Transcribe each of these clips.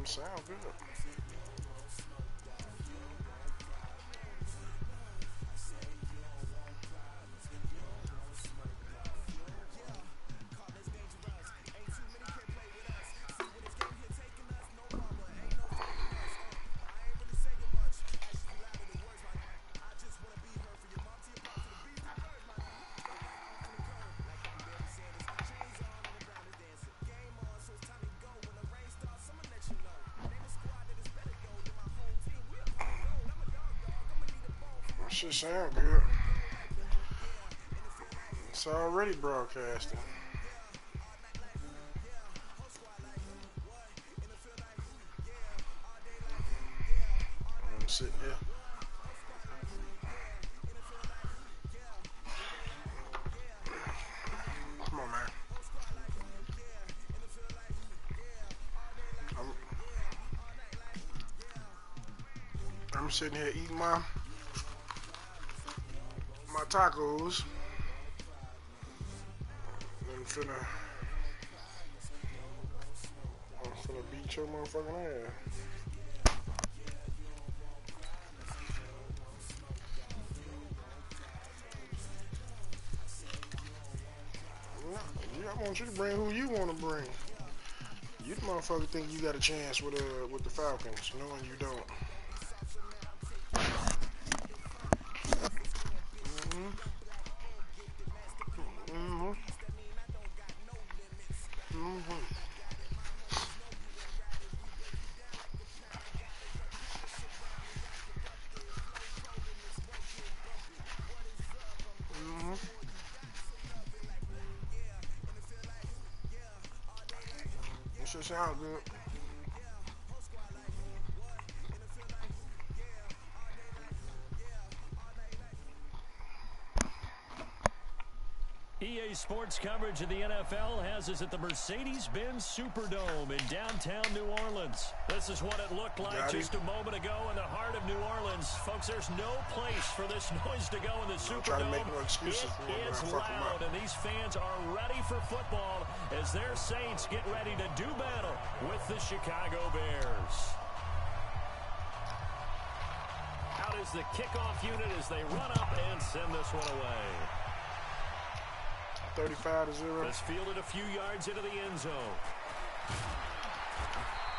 Sound good. Shit sound good. It's already broadcasting. I'm sitting here. Come on, man. I'm sitting here eating my tacos. I'm finna beat your motherfucking ass. I want you to bring who you want to bring. You the motherfucker think you got a chance with the Falcons, knowing you don't. Shit sound good. EA Sports coverage of the NFL has us at the Mercedes-Benz Superdome in downtown New Orleans. This is what it looked like just a moment ago in the heart of New Orleans. Folks, there's no place for this noise to go in the Superdome. To make no excuses for it is loud, and these fans are ready for football as their Saints get ready to do battle with the Chicago Bears. Out is the kickoff unit as they run up and send this one away. 35-0. Let's field it a few yards into the end zone.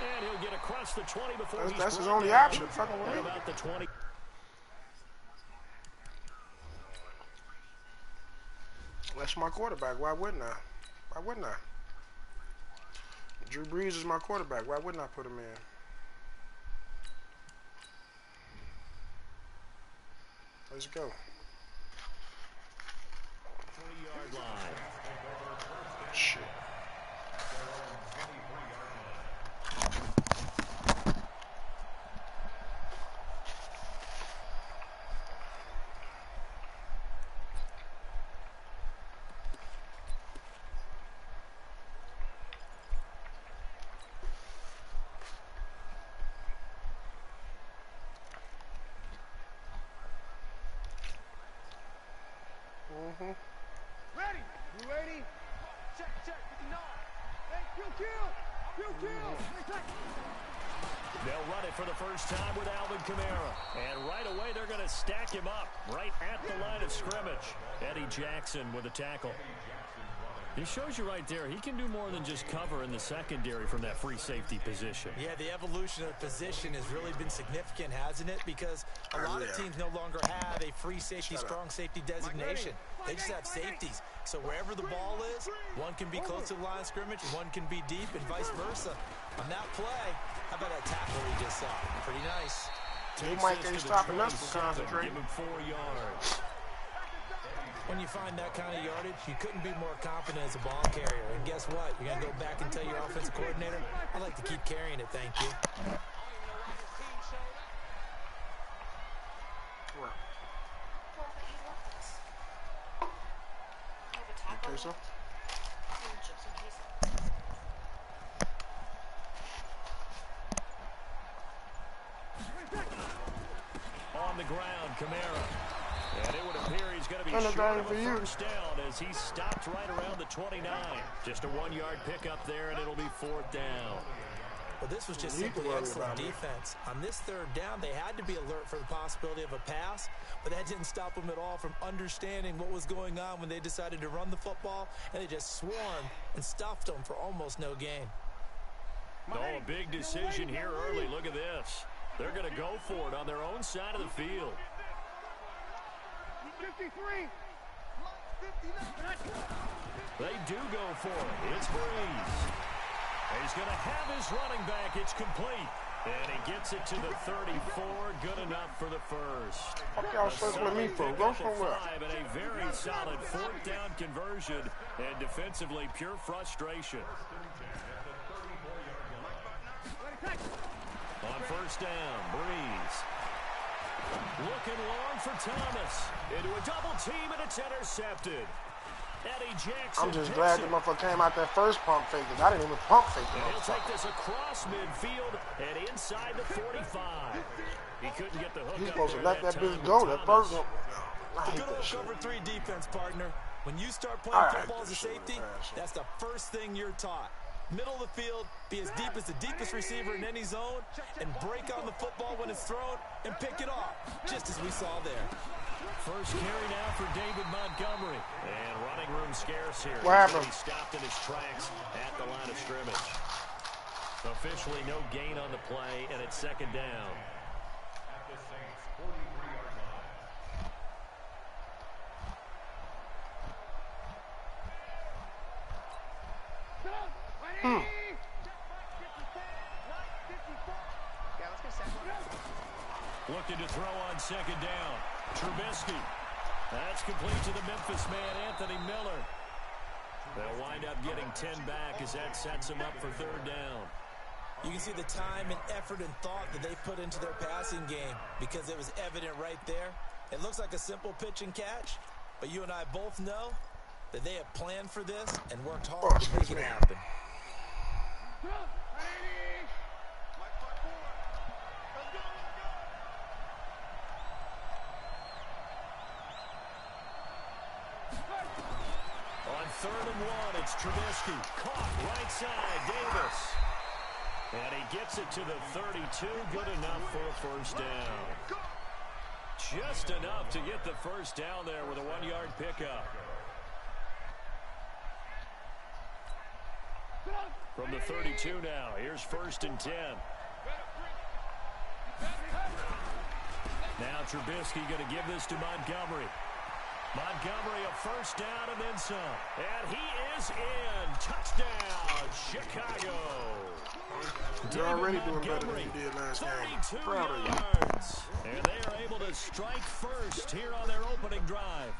And he'll get across the 20 before that's his only option. Fucking with me. About the 20. That's my quarterback. Why wouldn't I? Why wouldn't I? Drew Brees is my quarterback. Why wouldn't I put him in? Let's go. 20-yard line. Shit. Ready? You ready? Check, check, 59. Hey, kill. They'll run it for the first time with Alvin Kamara. And right away, they're going to stack him up right at the line of scrimmage. Eddie Jackson with a tackle. He shows you right there, he can do more than just cover in the secondary from that free safety position. Yeah, the evolution of the position has really been significant, hasn't it? Because a lot of teams no longer have a free safety, strong safety designation. They just have safeties. So wherever the ball is, one can be close to the line of scrimmage, one can be deep, and vice versa. On that play, how about that tackle we just saw? Pretty nice. He might be stopping us from concentrating. Give him 4 yards. When you find that kind of yardage, you couldn't be more confident as a ball carrier. And guess what? You're going to go back and tell your offensive coordinator, I'd like to keep carrying it, thank you. Okay, so? On the ground, Kamara. And it would appear he's going to be short of a first down as he stopped right around the 29. Just a 1-yard pickup there, and it'll be 4th down. Well, this was just simply excellent defense. On this third down, they had to be alert for the possibility of a pass, but that didn't stop them at all from understanding what was going on when they decided to run the football, and they just swarmed and stuffed them for almost no gain. Oh, a big decision here early. Look at this. They're going to go for it on their own side of the field. 53. They do go for it. It's Breeze. He's going to have his running back. It's complete. And he gets it to the 34. Good enough for the first. What y'all circling me for? Go somewhere. And a very solid fourth down conversion. And defensively, pure frustration. On first down, Breeze. Looking long for Thomas. Into a double team, and it's intercepted. Eddie Jackson. I'm just glad the motherfucker came out that first pump fake, because I didn't even pump fake the He'll take this across midfield and inside the 45. He couldn't get the hook. He's up supposed to there let that time bitch go. for That Thomas. first one. I The hate good that old shit. cover 3 defense, partner. When you start playing football as a safety, that's the first thing you're taught. Middle of the field, be as deep as the deepest receiver in any zone, and break on the football when it's thrown and pick it off, just as we saw there. First carry now for David Montgomery. And running room scarce here. What happened? He stopped in his tracks at the line of scrimmage. Officially no gain on the play, and it's second down. Looking to throw on second down. Trubisky. That's complete to the Memphis man, Anthony Miller. They'll wind up getting 10 back as that sets them up for third down. You can see the time and effort and thought that they put into their passing game because it was evident right there. It looks like a simple pitch and catch, but you and I both know that they have planned for this and worked hard to make it happen. On 3rd and 1, it's Trubisky. Caught right side, Davis. And he gets it to the 32. Good enough for a first down. Just enough to get the first down there with a 1-yard pickup. From the 32 now, here's 1st and 10. Now Trubisky going to give this to Montgomery. Montgomery a first down and then some. And he is in. Touchdown, Chicago. You're already doing better than you did last game. 32 Proud of you. yards. And they are able to strike first here on their opening drive.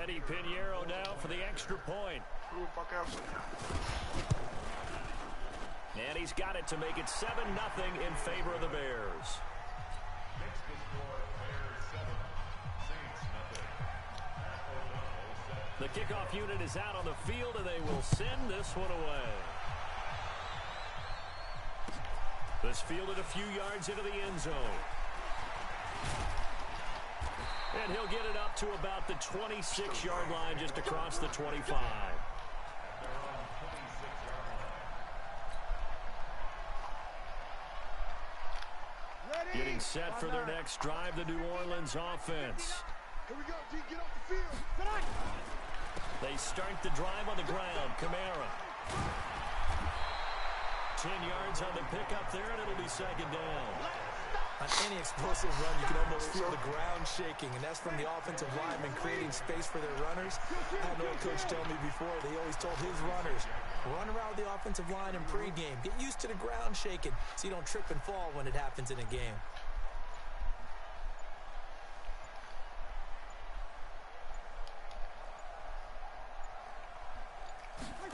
Eddie Pinheiro now for the extra point. Who the fuck else? And he's got it to make it 7-0 in favor of the Bears. The kickoff unit is out on the field, and they will send this one away. This fielded a few yards into the end zone. And he'll get it up to about the 26-yard line, just across the 25. Getting set for their next drive, the New Orleans offense. Here we go, G, get off the field. They start the drive on the ground. Kamara. 10 yards on the pickup there, and it'll be second down. On any explosive run, you can almost feel the ground shaking, and that's from the offensive linemen creating space for their runners. I had an old coach tell me before, they always told his runners, run around the offensive line in pregame. Get used to the ground shaking so you don't trip and fall when it happens in a game.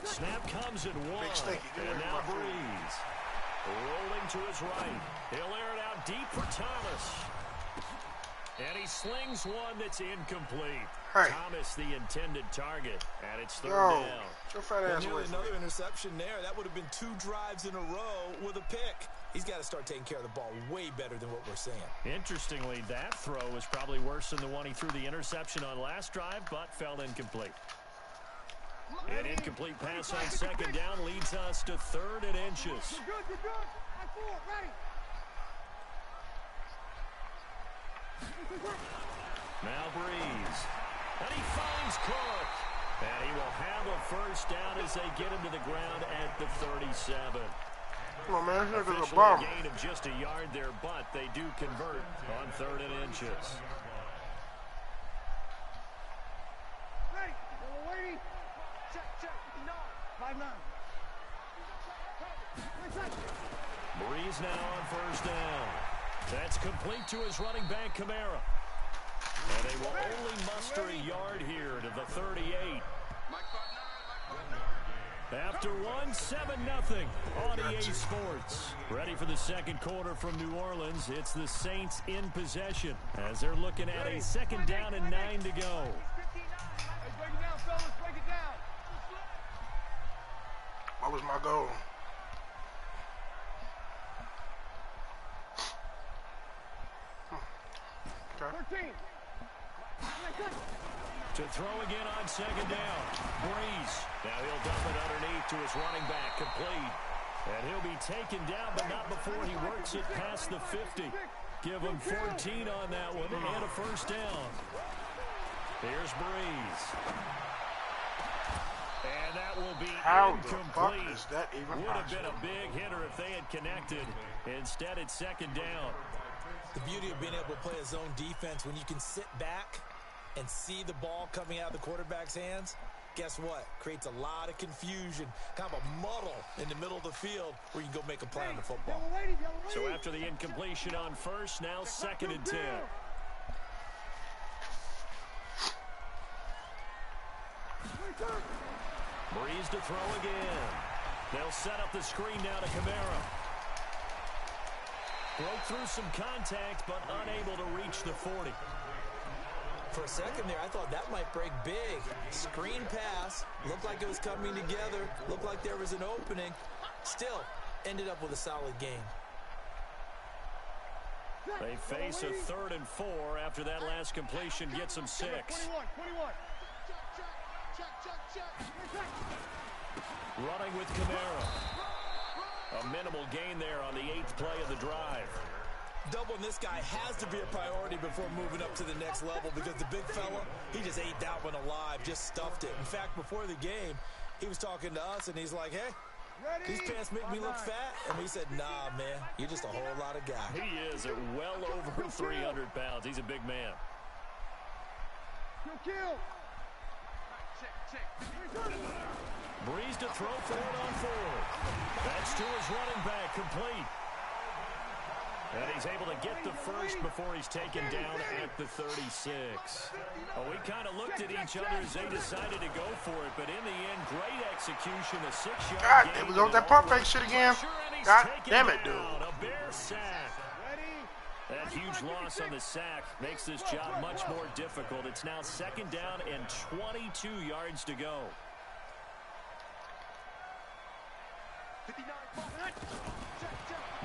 Snap comes in one. And now Breeze. Rolling to his right. He'll air it out deep for Thomas. And he slings one that's incomplete. Hey. Thomas the intended target, and it's third Yo, down. your fat ass away from Another me. interception there. That would have been 2 drives in a row with a pick. He's got to start taking care of the ball way better than what we're seeing. Interestingly, that throw was probably worse than the one he threw the interception on last drive, but fell incomplete. An incomplete pass on second down leads us to 3rd and inches. You're good, you're good. I forward, ready. Now Breeze. And he finds Cook. And he will have a first down as they get him to the ground at the 37. Come on, man. This nigga's a Officially bum. a gain of just a yard there, but they do convert on 3rd and inches. Ready. Yellow lady. Check, check. 59. 5-9. Breeze now on first down. That's complete to his running back, Kamara. And they will only muster a yard here to the 38. After 7-0 on EA Sports. Ready for the second quarter from New Orleans. It's the Saints in possession as they're looking at a 2nd down and 9 to go. Hey, break it down, fellas. Break it down. What was my goal? Okay. 13. To throw again on 2nd down. Breeze. Now he'll dump it underneath to his running back. Complete. And he'll be taken down, but not before he works it past the 50. Give him 14 on that one and a first down. Here's Breeze. And that will be How the fuck incomplete. is that even Would have been possible? a big hitter if they had connected. Instead, it's 2nd down. The beauty of being able to play a zone defense when you can sit back and see the ball coming out of the quarterback's hands, guess what? Creates a lot of confusion, kind of a muddle in the middle of the field where you can go make a play on the football. Yellow lady, yellow lady. So after the incompletion on first, now 2nd and 10. Breeze to throw again. They'll set up the screen now to Kamara. Broke through some contact, but unable to reach the 40. For a second there, I thought that might break big. Screen pass, looked like it was coming together, looked like there was an opening. Still, ended up with a solid game. They face a 3rd and 4 after that last completion gets them 6. 21. Running with Kamara. A minimal gain there on the 8th play of the drive. Doubling this guy has to be a priority before moving up to the next level because the big fella, he just ate that one alive, just stuffed it. In fact, before the game, he was talking to us, and he's like, hey, these pants make me look fat. And we said, nah, man, you're just a whole lot of guy. He is at well over 300 pounds. He's a big man. Kill. Breeze to throw forward on 4th. That's to his running back, complete. And he's able to get the first before he's taken down at the 36. Well, we kind of looked at each other as they decided to go for it, but in the end, great execution, a 6-yard God, gain. there we go with that pump fake shit again. God damn it, dude. A Bear sack. That huge loss on the sack makes this job much more difficult. It's now 2nd down and 22 yards to go.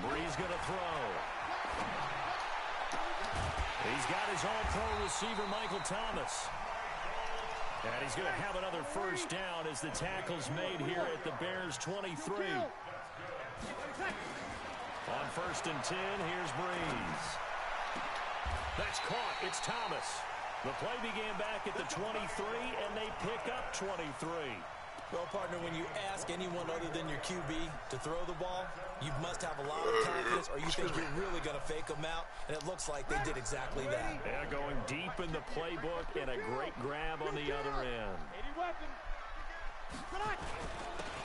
Breeze going to throw. He's got his all-pro receiver, Michael Thomas. And he's going to have another first down as the tackle's made here at the Bears' 23. On 1st and 10, here's Breeze. That's caught. It's Thomas. The play began back at the 23, and they pick up 23. Well, partner, when you ask anyone other than your QB to throw the ball, you must have a lot of confidence or you think you're really going to fake them out, and it looks like they did exactly that. Yeah, going deep in the playbook and a great grab on the other end.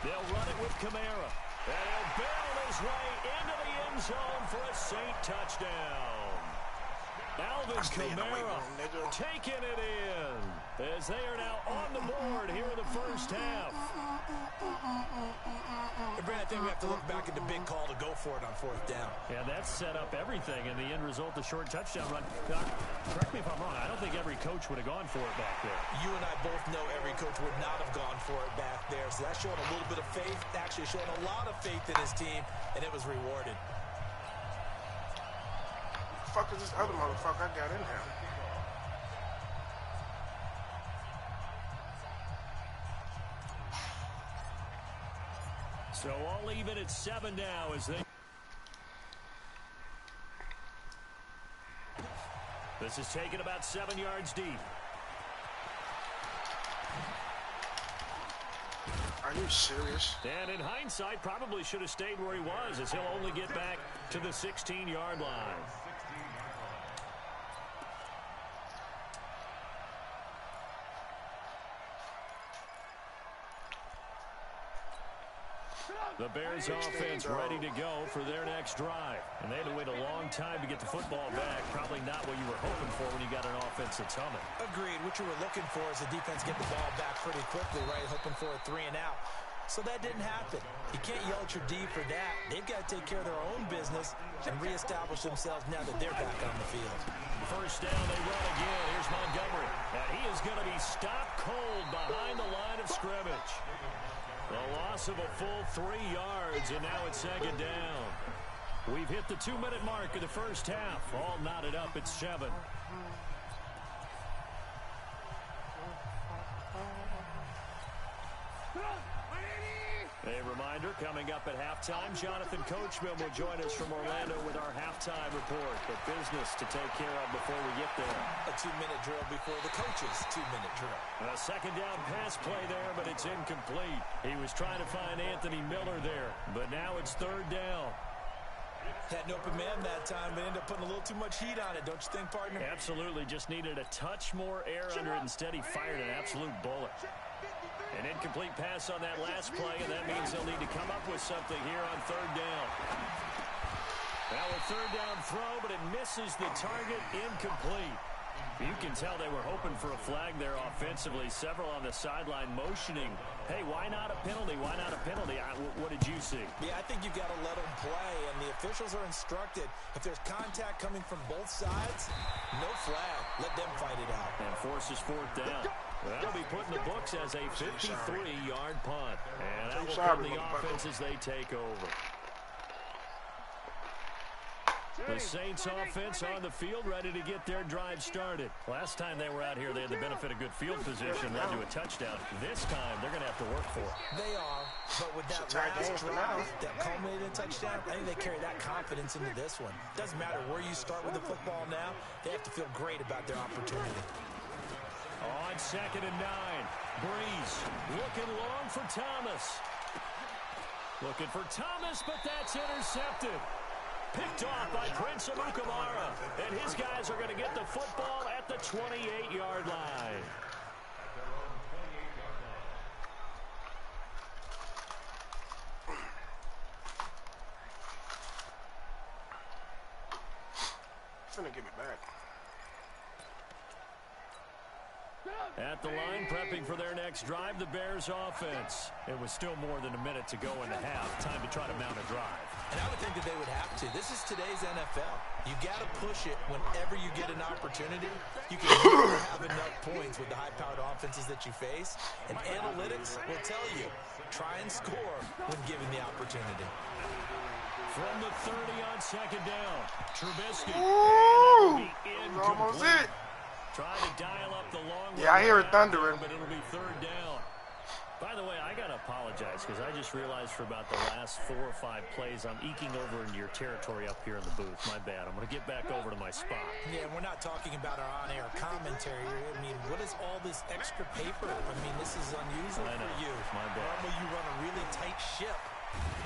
They'll run it with Kamara. And he'll barrel his way into the end zone for a Saint touchdown. Alvin Kamara taking it in as they are now on the board here in the first half. And Brandon, I think we have to look back at the big call to go for it on 4th down. Yeah, that set up everything, and the end result, the short touchdown run. Correct me if I'm wrong. I don't think every coach would have gone for it back there. You and I both know every coach would not have gone for it back there. So that's showing a little bit of faith, actually showing a lot of faith in his team, and it was rewarded. The fuck is this other motherfucker I got in here? So all even at 7 now as they... This is taken about 7 yards deep. Are you serious? And in hindsight, probably should have stayed where he was, as he'll only get back to the 16-yard line. The Bears offense ready to go for their next drive. And they had to wait a long time to get the football back. Probably not what you were hoping for when you got an offense that's humming. Agreed. What you were looking for is the defense get the ball back pretty quickly, right? Hoping for a 3 and out. So that didn't happen. You can't yell at your D for that. They've got to take care of their own business and reestablish themselves now that they're back on the field. First down, they run again. Here's Montgomery. And he is going to be stopped cold behind the line of scrimmage. A loss of a full 3 yards, and now it's 2nd down. We've hit the 2-minute mark of the first half. All knotted up at 7. A reminder, coming up at halftime, Jonathan Coachman will join us from Orlando with our halftime report. But business to take care of before we get there. A 2-minute drill before the coach's 2-minute drill. A 2nd down pass play there, but it's incomplete. He was trying to find Anthony Miller there, but now it's 3rd down. Had an open man that time, but ended up putting a little too much heat on it, don't you think, partner? Absolutely, just needed a touch more air under it. Instead, he fired an absolute bullet. An incomplete pass on that last play, and that means they'll need to come up with something here on 3rd down. Now a 3rd down throw, but it misses the target, incomplete. You can tell they were hoping for a flag there offensively. Several on the sideline motioning. Hey, why not a penalty? Why not a penalty? What did you see? Yeah, I think you've got to let them play, and the officials are instructed. If there's contact coming from both sides, no flag. Let them fight it out. And forces 4th down. That'll be put in the books as a 53-yard punt. And that will come the offense as they take over. The Saints offense on the field, ready to get their drive started. Last time they were out here, they had the benefit of good field position, led to a touchdown. This time, they're going to have to work for it. They are, but with that last drive that culminated in a touchdown, I think they carry that confidence into this one. Doesn't matter where you start with the football now, they have to feel great about their opportunity. On 2nd and 9, Breeze looking long for Thomas. Looking for Thomas, but that's intercepted. Picked off by Prince Amukamara. And his guys are going to get the football at the 28-yard line. Finna give it back. At the line, prepping for their next drive, the Bears offense. It was still more than a minute to go in the half. Time to try to mount a drive. And I would think that they would have to. This is today's NFL. You got to push it whenever you get an opportunity. You can never have enough points with the high-powered offenses that you face. And analytics will tell you, try and score when given the opportunity. From the 30 on 2nd down, Trubisky. Ooh, and that will be almost incomplete. it. Try to dial up the long Yeah, I hear it thundering. But it'll be 3rd down. By the way, I got to apologize because I just realized for about the last 4 or 5 plays, I'm eking over into your territory up here in the booth. My bad. I'm going to get back over to my spot. Yeah, we're not talking about our on-air commentary. I mean, what is all this extra paper? I mean, this is unusual for you. My bad. Normally you run a really tight ship.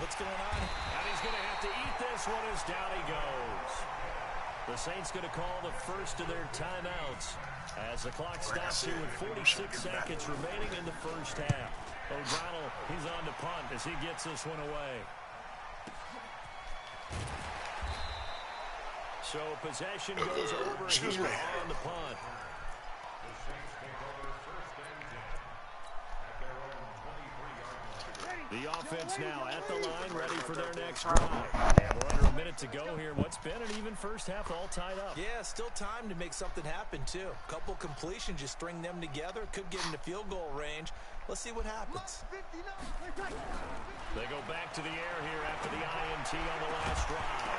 What's going on? And he's going to have to eat this one as down he goes. The Saints going to call the first of their timeouts as the clock stops here with 46 seconds remaining in the first half. O'Donnell, he's on to punt as he gets this one away. So possession goes over here on the punt. The offense now at the line, ready for their next drive. And we're under a minute to go here. What's been an even first half, all tied up. Yeah, still time to make something happen, too. Couple completions, just string them together. Could get into field goal range. Let's see what happens. They go back to the air here after the INT on the last drive.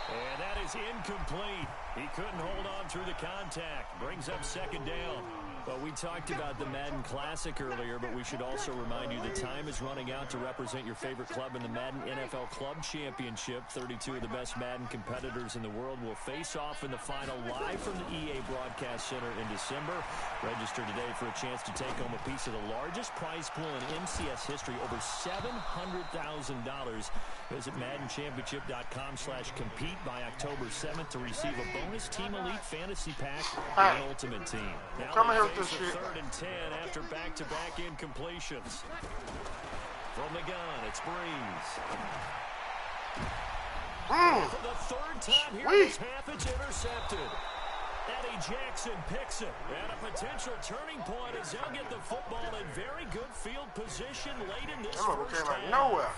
And that is incomplete. He couldn't hold on through the contact. Brings up second down. Well, we talked about the Madden Classic earlier, but we should also remind you the time is running out to represent your favorite club in the Madden NFL Club Championship. 32 of the best Madden competitors in the world will face off in the final live from the EA Broadcast Center in December. Register today for a chance to take home a piece of the largest prize pool in MCS history, over $700,000. Visit MaddenChampionship.com/compete by October 7th to receive a bonus Team Elite Fantasy Pack and Ultimate Team. Now come here with face this a shit. 3rd and 10 after back-to-back incompletions. From the gun, it's Breeze. For the 3rd time here in this half, it's intercepted. Eddie Jackson picks it. And a potential turning point as they'll get the football in very good field position late in this first came half. out of nowhere.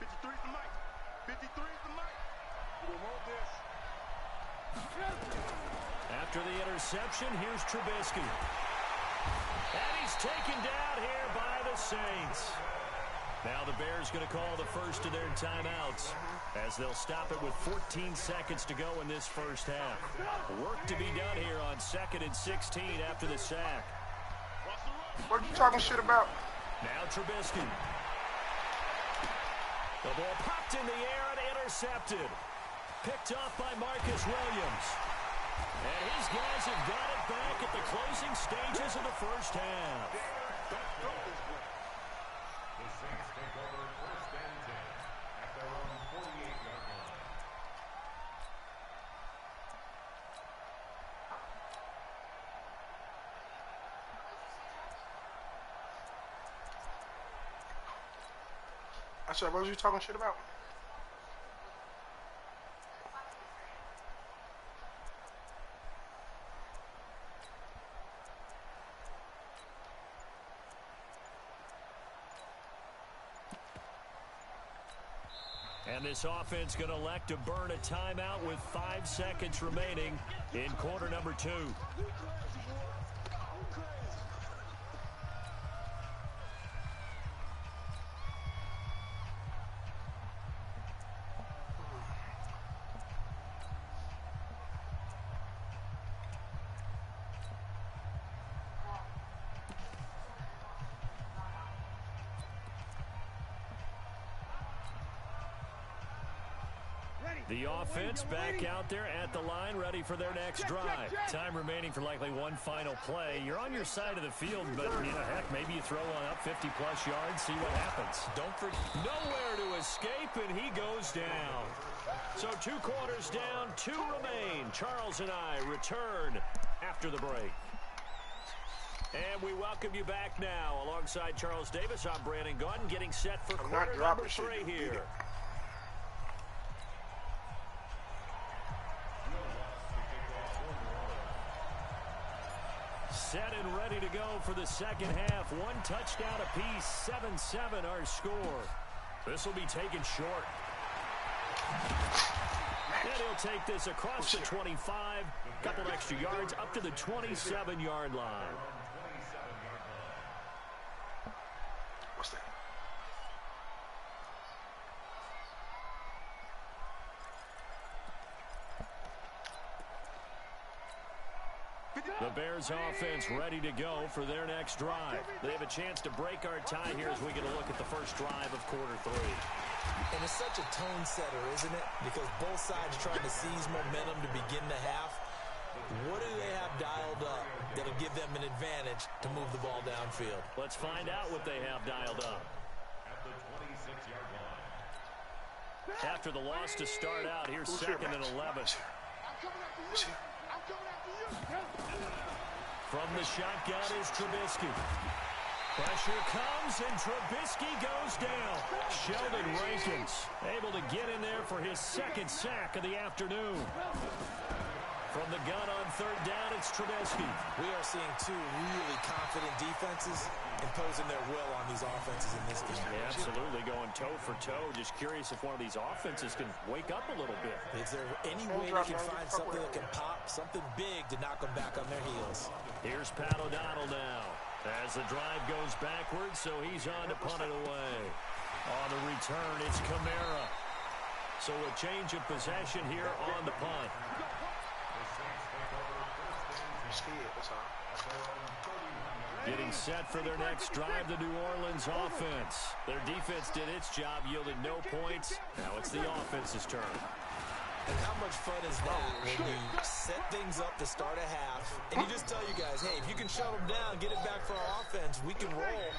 53's the mic. 53's the mic. We'll hold this. After the interception, here's Trubisky. And he's taken down here by the Saints. Now the Bears going to call the first of their timeouts as they'll stop it with 14 seconds to go in this first half. Work to be done here on 2nd and 16 after the sack. What are you talking shit about? Now Trubisky. The ball popped in the air and intercepted. Picked off by Marcus Williams. And his guys have got it back at the closing stages of the first half. I said, what was you talking shit about? And this offense going to elect to burn a timeout with 5 seconds remaining in quarter number 2. The offense back out there at the line, ready for their next drive. Time remaining for likely one final play. You're on your side of the field, but, you know, heck, maybe you throw one up 50-plus yards, see what happens. Don't forget. Nowhere to escape, and he goes down. So 2 quarters down, 2 remain. Charles and I return after the break. And we welcome you back now. Alongside Charles Davis, I'm Brandon Gordon, getting set for quarter number 3 here. Set and ready to go for the second half. 1 touchdown apiece, 7-7 our score. This will be taken short. And he'll take this across the 25. Couple extra yards up to the 27-yard line. What's that? The Bears offense ready to go for their next drive. They have a chance to break our tie here as we get a look at the first drive of quarter 3. And it's such a tone setter, isn't it? Because both sides are trying to seize momentum to begin the half. What do they have dialed up that'll give them an advantage to move the ball downfield? Let's find out what they have dialed up. After the loss to start out, here's 2nd and 11. From the shotgun is Trubisky. Pressure comes, and Trubisky goes down. Sheldon Rankins able to get in there for his 2nd sack of the afternoon. From the gun on third down, it's Trubisky. We are seeing two really confident defenses imposing their will on these offenses in this game. Yeah, absolutely, going toe for toe. Just curious if one of these offenses can wake up a little bit. Is there any way they can find something that can pop, something big to knock them back on their heels? Here's Pat O'Donnell now. As the drive goes backwards, so he's on to punt it away. On the return, it's Kamara. So a change of possession here on the punt. Getting set for their next drive, the New Orleans offense. Their defense did its job, yielded no points. Now it's the offense's turn. And how much fun is that when you set things up to start a half, and you just tell you guys, hey, if you can shut them down, get it back for our offense, we can roll.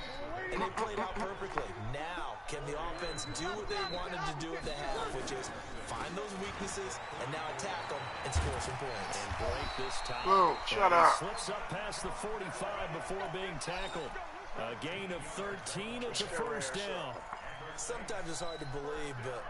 And they played out perfectly. Now, can the offense do what they wanted to do at the half, which is find those weaknesses and now attack them and score some points. And break this time. Whoa, shut up. Slips up past the 45 before being tackled. A gain of 13 at the first down. Sometimes it's hard to believe, but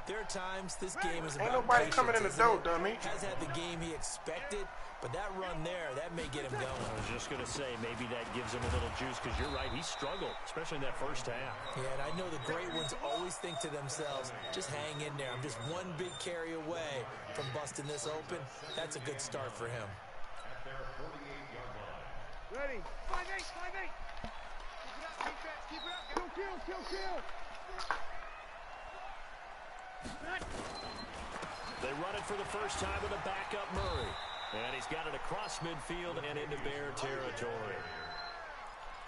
there are times this game is Ain't about nobody patience, coming in the door, dummy. Has had the game he expected, but that run there, that may get him going. I was just going to say, maybe that gives him a little juice, because you're right, he struggled, especially in that first half. Yeah, and I know the great ones always think to themselves, just hang in there. I'm just one big carry away from busting this open. That's a good start for him. Ready. 5-8, 5-8. Keep it up, defense, keep it up. Kill. They run it for the first time with a backup Murray. And he's got it across midfield and into Bear territory.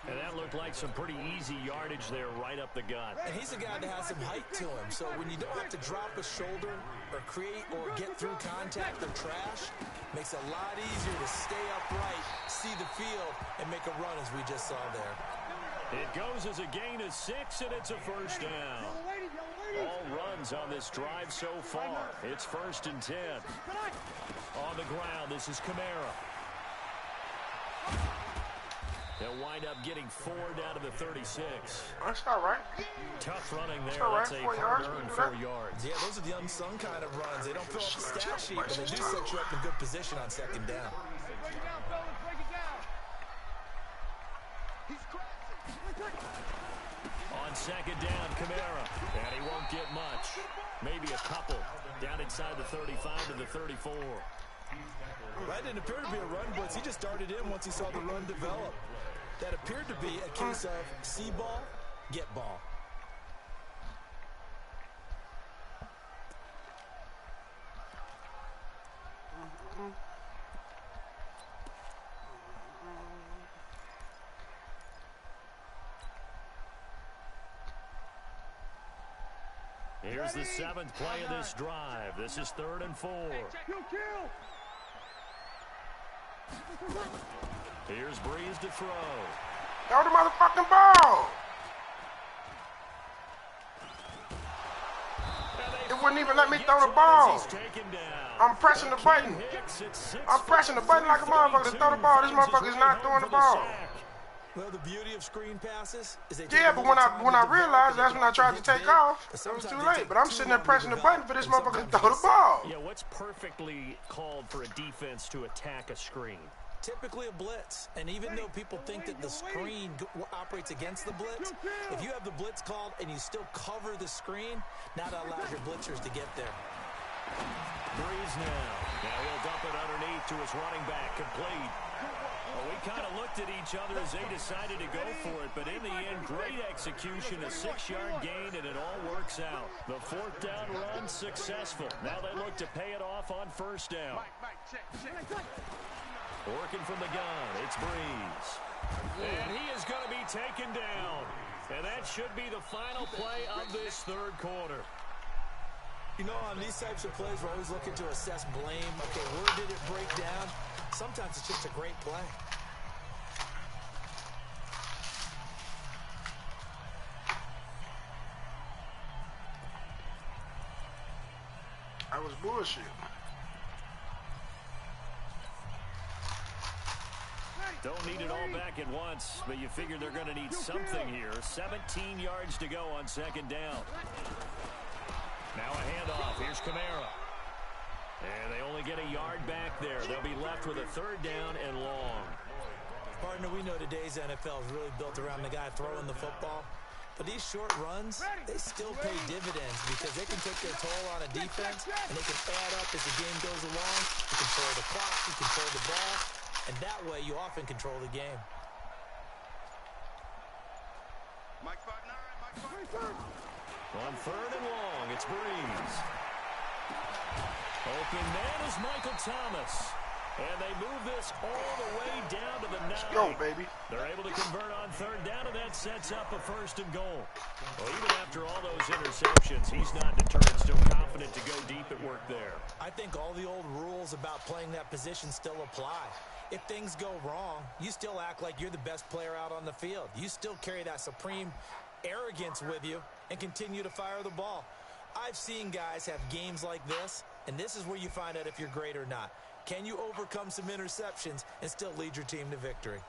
And that looked like some pretty easy yardage there right up the gut. And he's a guy that has some height to him. So when you don't have to drop a shoulder or create or get through contact or trash, makes it a lot easier to stay upright, see the field, and make a run as we just saw there. It goes as a gain of 6, and it's a first down. All runs on this drive so far. It's 1st and 10. On the ground, this is Kamara. They'll wind up getting 4 down to the 36. That's all right. Tough running there. All right, That's a 4 yards. hard-earned 4 yards. Yeah, those are the unsung kind of runs. They don't fill up the stat sheet, but they do set you up in good position on 2nd down. Break it down, fellas, break it down. He's crazy. On 2nd down, Kamara. And he won't get much. Maybe a couple. Down inside the 35 to the 34. That didn't appear to be a run blitz. He just started in once he saw the run develop. That appeared to be a case of see ball, get ball. Here's the 7th play of this drive. This is 3rd and 4. Kill. Here's Breeze to throw. Throw the motherfucking ball. It wouldn't even let me throw the ball. I'm pressing the button. I'm pressing the button like a motherfucker to throw the ball. This motherfucker's not throwing the ball. Well, the beauty of screen passes is they Yeah, but when I realized, that's when I tried to take off. It was too late. But I'm sitting there pressing the button for this motherfucker to throw the ball. Yeah, what's perfectly called for a defense to attack a screen? Typically a blitz, and even though people think that the screen operates against the blitz, if you have the blitz called and you still cover the screen, now that allows your blitzers to get there. Breeze now. Now he'll dump it underneath to his running back, complete. Well, we kind of looked at each other as they decided to go for it, but in the end, great execution, a 6-yard gain, and it all works out. The 4th down run successful. Now they look to pay it off on 1st down. Working from the gun, it's Breeze. And he is going to be taken down. And that should be the final play of this 3rd quarter. You know, on these types of plays, we're always looking to assess blame. Okay, where did it break down? Sometimes it's just a great play. That was bullshit. Don't need it all back at once, but you figure they're going to need something here. 17 yards to go on 2nd down. Now a handoff. Here's Kamara. And they only get a yard back there. They'll be left with a 3rd down and long. Partner, we know today's NFL is really built around the guy throwing the football. But these short runs, they still pay dividends because they can take their toll on a defense, and they can add up as the game goes along. You control the clock, you control the ball, and that way you often control the game. On 3rd and long, it's Breeze. Open man is Michael Thomas. And they move this all the way down to the 9. Let's go, baby. They're able to convert on 3rd down, and that sets up a 1st and goal. Well, even after all those interceptions, he's not deterred, still confident to go deep at work there. I think all the old rules about playing that position still apply. If things go wrong, you still act like you're the best player out on the field. You still carry that supreme arrogance with you and continue to fire the ball. I've seen guys have games like this, and this is where you find out if you're great or not. Can you overcome some interceptions and still lead your team to victory?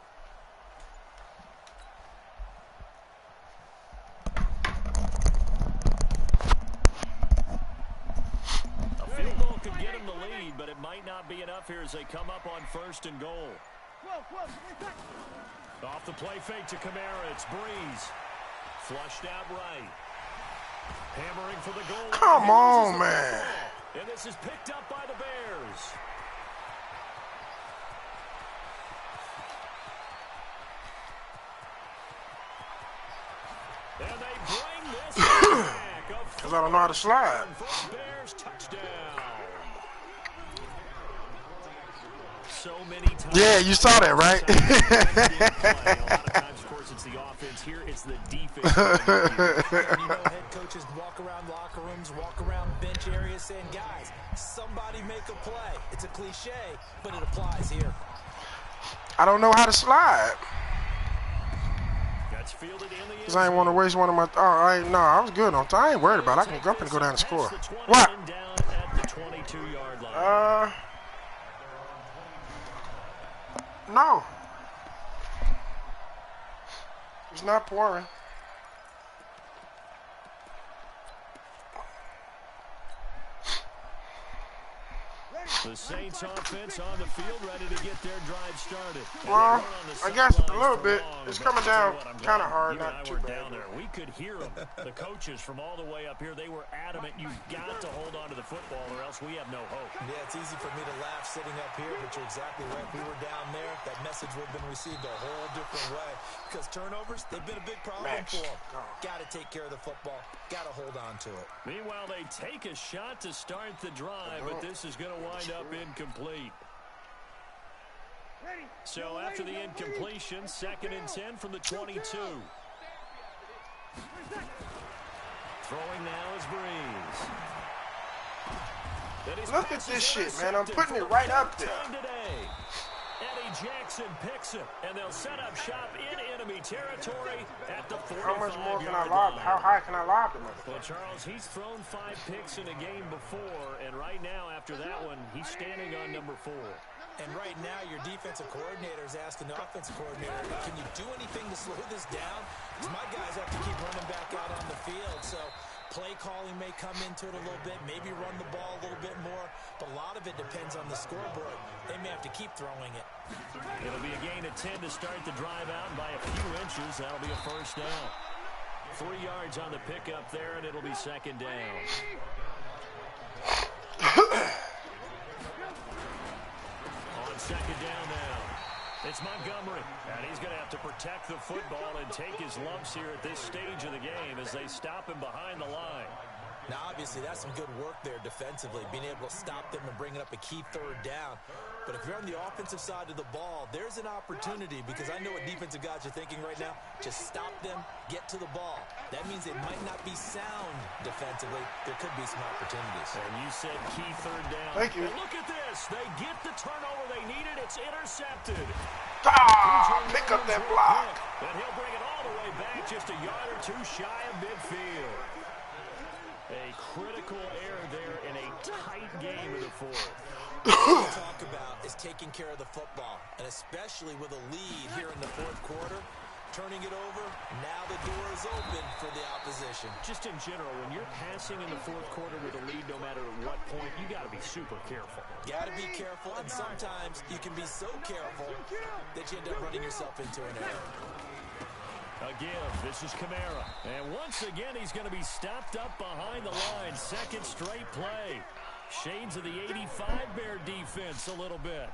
A field goal could get him the lead, but it might not be enough here as they come up on 1st and goal. Off the play fake to Kamara, it's Breeze. Flushed out right. Hammering for the goal. Come on, man. And this is picked up by the Bears. And they bring this back. Because I don't know how to slide. Bears touchdown. So many times. Yeah, you saw that, right? A lot of times, of course, it's the offense. Here, it's the defense. You know, head coaches walk around locker rooms, walk around bench areas saying, guys, somebody make a play. It's a cliche, but it applies here. I don't know how to slide. That's fielded in the Because I ain't want to waste one of my... no, I was good on time. I ain't worried about it. I can go up and go down and score. What? Down at the 22-yard line. No. It's not pouring. The Saints offense on the field ready to get their drive started. Well, I guess a little bit. It's coming down kind of hard, not too bad. Down there. We could hear them. The coaches from all the way up here, they were adamant. You've got to hold on to the football or else we have no hope. Yeah, it's easy for me to laugh sitting up here, but you're exactly right. If we were down there, that message would have been received a whole different way. Because turnovers, they've been a big problem for them. Got to take care of the football. Got to hold on to it. Meanwhile, they take a shot to start the drive, but this is going to wind up incomplete. So after the incompletion, 2nd and 10 from the 22. Throwing now is Breeze. Look at this shit, man. I'm putting it right up there. Eddie Jackson picks it, and they'll set up shop in enemy territory at the 45-yard line. How much more can I lob? How high can I lob them? Well, Charles, he's thrown 5 picks in a game before, and right now, after that one, he's standing on number 4. And right now, your defensive coordinator is asking the offensive coordinator, can you do anything to slow this down? Because my guys have to keep running back out on the field. So play calling may come into it a little bit, maybe run the ball a little bit more, but a lot of it depends on the scoreboard. They may have to keep throwing it. It'll be a gain of 10 to start the drive out, and by a few inches, that'll be a 1st down. 3 yards on the pickup there, and it'll be 2nd down. On 2nd down now, it's Montgomery, and he's going to have to protect the football and take his lumps here at this stage of the game as they stop him behind the line. Now, obviously, that's some good work there defensively, being able to stop them and bringing up a key 3rd down. But if you're on the offensive side of the ball, there's an opportunity, because I know what defensive guys are thinking right now. Just stop them, get to the ball. That means they might not be sound defensively. There could be some opportunities. And you said key 3rd down. Thank you. And look at this. They get the turnover they needed. It's intercepted. Pick up that block. And he'll bring it all the way back, just a yard or 2 shy of midfield. A critical error there in a tight game of the 4th. What we talk about is taking care of the football, and especially with a lead here in the 4th quarter, turning it over. Now the door is open for the opposition. Just in general, when you're passing in the fourth quarter with a lead, no matter what point, you got to be super careful. Got to be careful, and sometimes you can be so careful that you end up running yourself into an error. Again, this is Kamara. And once again, he's going to be stopped up behind the line. Second straight play. Shades of the 85 Bear defense a little bit.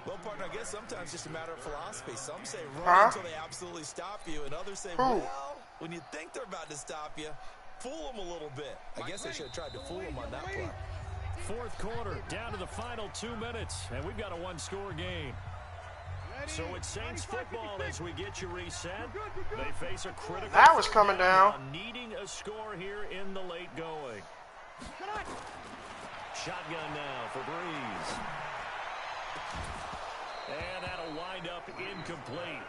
Well, partner, I guess sometimes it's just a matter of philosophy. Some say run until they absolutely stop you, and others say, well, when you think they're about to stop you, fool them a little bit. I guess they should have tried to fool them on that play. Fourth quarter, down to the final 2 minutes, and we've got a one-score game. So it's Saints football as we get you reset. They face a critical... That was coming down. Needing a score here in the late going. Shotgun now for Breeze. And that'll wind up incomplete.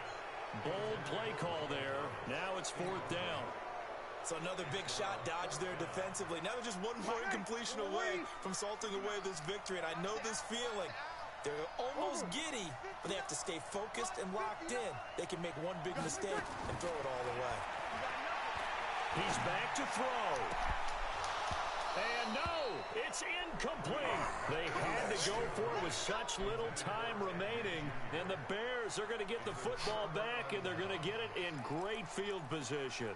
Bold play call there. Now it's fourth down. So another big shot dodged there defensively. Now they're just 1 more incompletion away from salting away this victory. And I know this feeling. They're almost giddy, but they have to stay focused and locked in. They can make one big mistake and throw it all the way. He's back to throw. And no, it's incomplete. They had to go for it with such little time remaining. And the Bears are going to get the football back, and they're going to get it in great field position.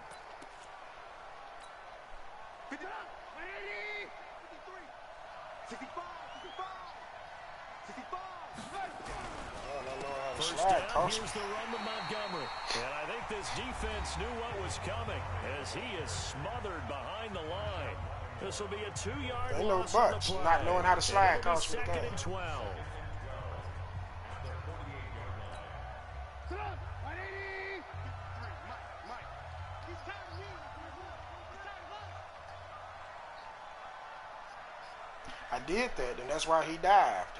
First down, here's the run to Montgomery. And I think this defense knew what was coming as he is smothered behind the line. This will be a 2-yard Ain't no loss buts. on the play. Not knowing how to slide costs me second that. and 12. I did that, and that's why he dived.